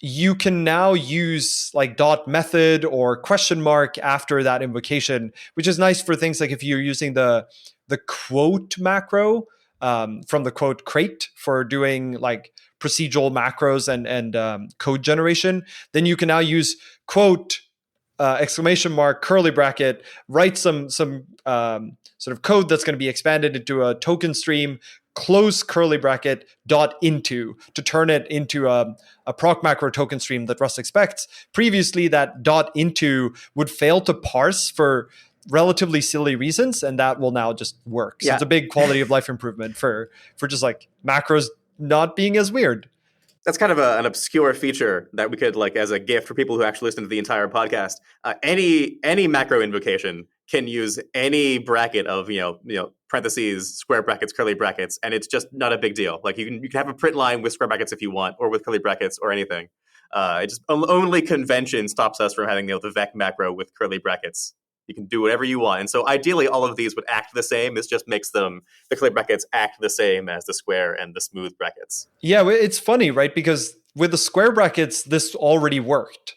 you can now use like dot method or question mark after that invocation, which is nice for things like if you're using the quote macro from the quote crate for doing like procedural macros and code generation. Then you can now use quote exclamation mark curly bracket, write some sort of code that's going to be expanded into a token stream, close curly bracket dot into to turn it into a proc macro token stream that Rust expects. Previously, that dot into would fail to parse for relatively silly reasons, and that will now just work. So it's a big quality of life improvement for just like macros not being as weird. That's kind of an obscure feature that we could, like, as a gift for people who actually listen to the entire podcast. Any macro invocation can use any bracket of parentheses, square brackets, curly brackets, and it's just not a big deal. Like you can have a print line with square brackets if you want, or with curly brackets, or anything. It just only convention stops us from having the vec macro with curly brackets. You can do whatever you want. And so ideally, all of these would act the same. This just makes the curly brackets act the same as the square and the smooth brackets. Yeah, it's funny, right? Because with the square brackets, this already worked,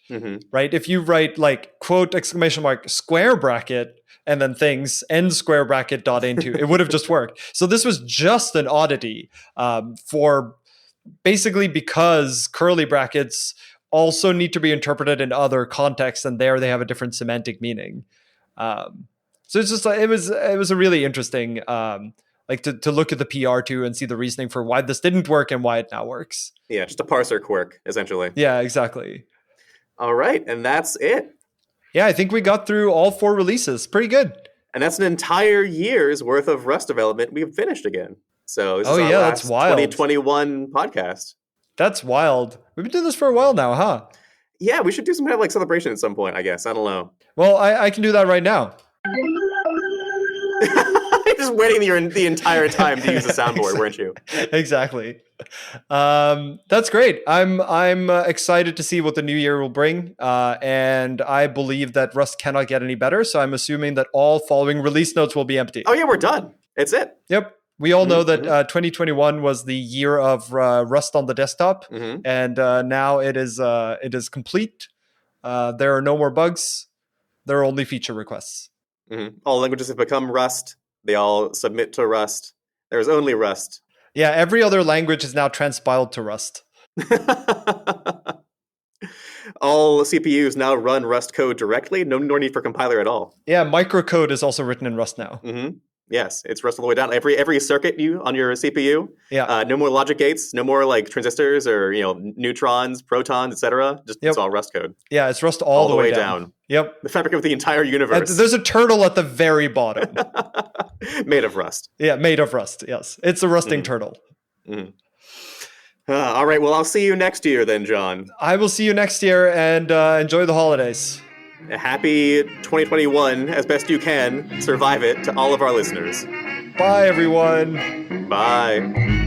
right? If you write like quote exclamation mark square bracket and then things end square bracket dot into, it would have just worked. So this was just an oddity for basically because curly brackets also need to be interpreted in other contexts, and there they have a different semantic meaning. So it's just it was a really interesting like to look at the PR too and see the reasoning for why this didn't work and why it now works. Yeah, just a parser quirk essentially. Yeah, exactly. All right, and that's it. Yeah, I think we got through all 4 releases. Pretty good. And that's an entire year's worth of Rust development we've finished again. So this is our last that's wild. 2021 podcast. That's wild. We've been doing this for a while now, huh? Yeah, we should do some kind of like celebration at some point, I guess. I don't know. Well, I can do that right now. Just waiting the entire time to use the soundboard, weren't you? Exactly. That's great. I'm excited to see what the new year will bring, and I believe that Rust cannot get any better. So I'm assuming that all following release notes will be empty. Oh yeah, we're done. It's it. Yep. We all know that 2021 was the year of Rust on the desktop, and now it is complete. There are no more bugs. There are only feature requests. All languages have become Rust. They all submit to Rust. There's only Rust. Yeah, every other language is now transpiled to Rust. All CPUs now run Rust code directly. No need for compiler at all. Yeah, microcode is also written in Rust now. Yes, it's Rust all the way down. Every circuit on your CPU. Yeah. No more logic gates. No more like transistors or neutrons, protons, etc. Just it's all Rust code. Yeah, it's Rust all the way down. Yep. The fabric of the entire universe. There's a turtle at the very bottom. Made of Rust. Yeah, made of Rust. Yes, it's a rusting turtle. All right. Well, I'll see you next year then, Jon. I will see you next year, and enjoy the holidays. A happy 2021 as best you can. Survive it to all of our listeners. Bye, everyone. Bye.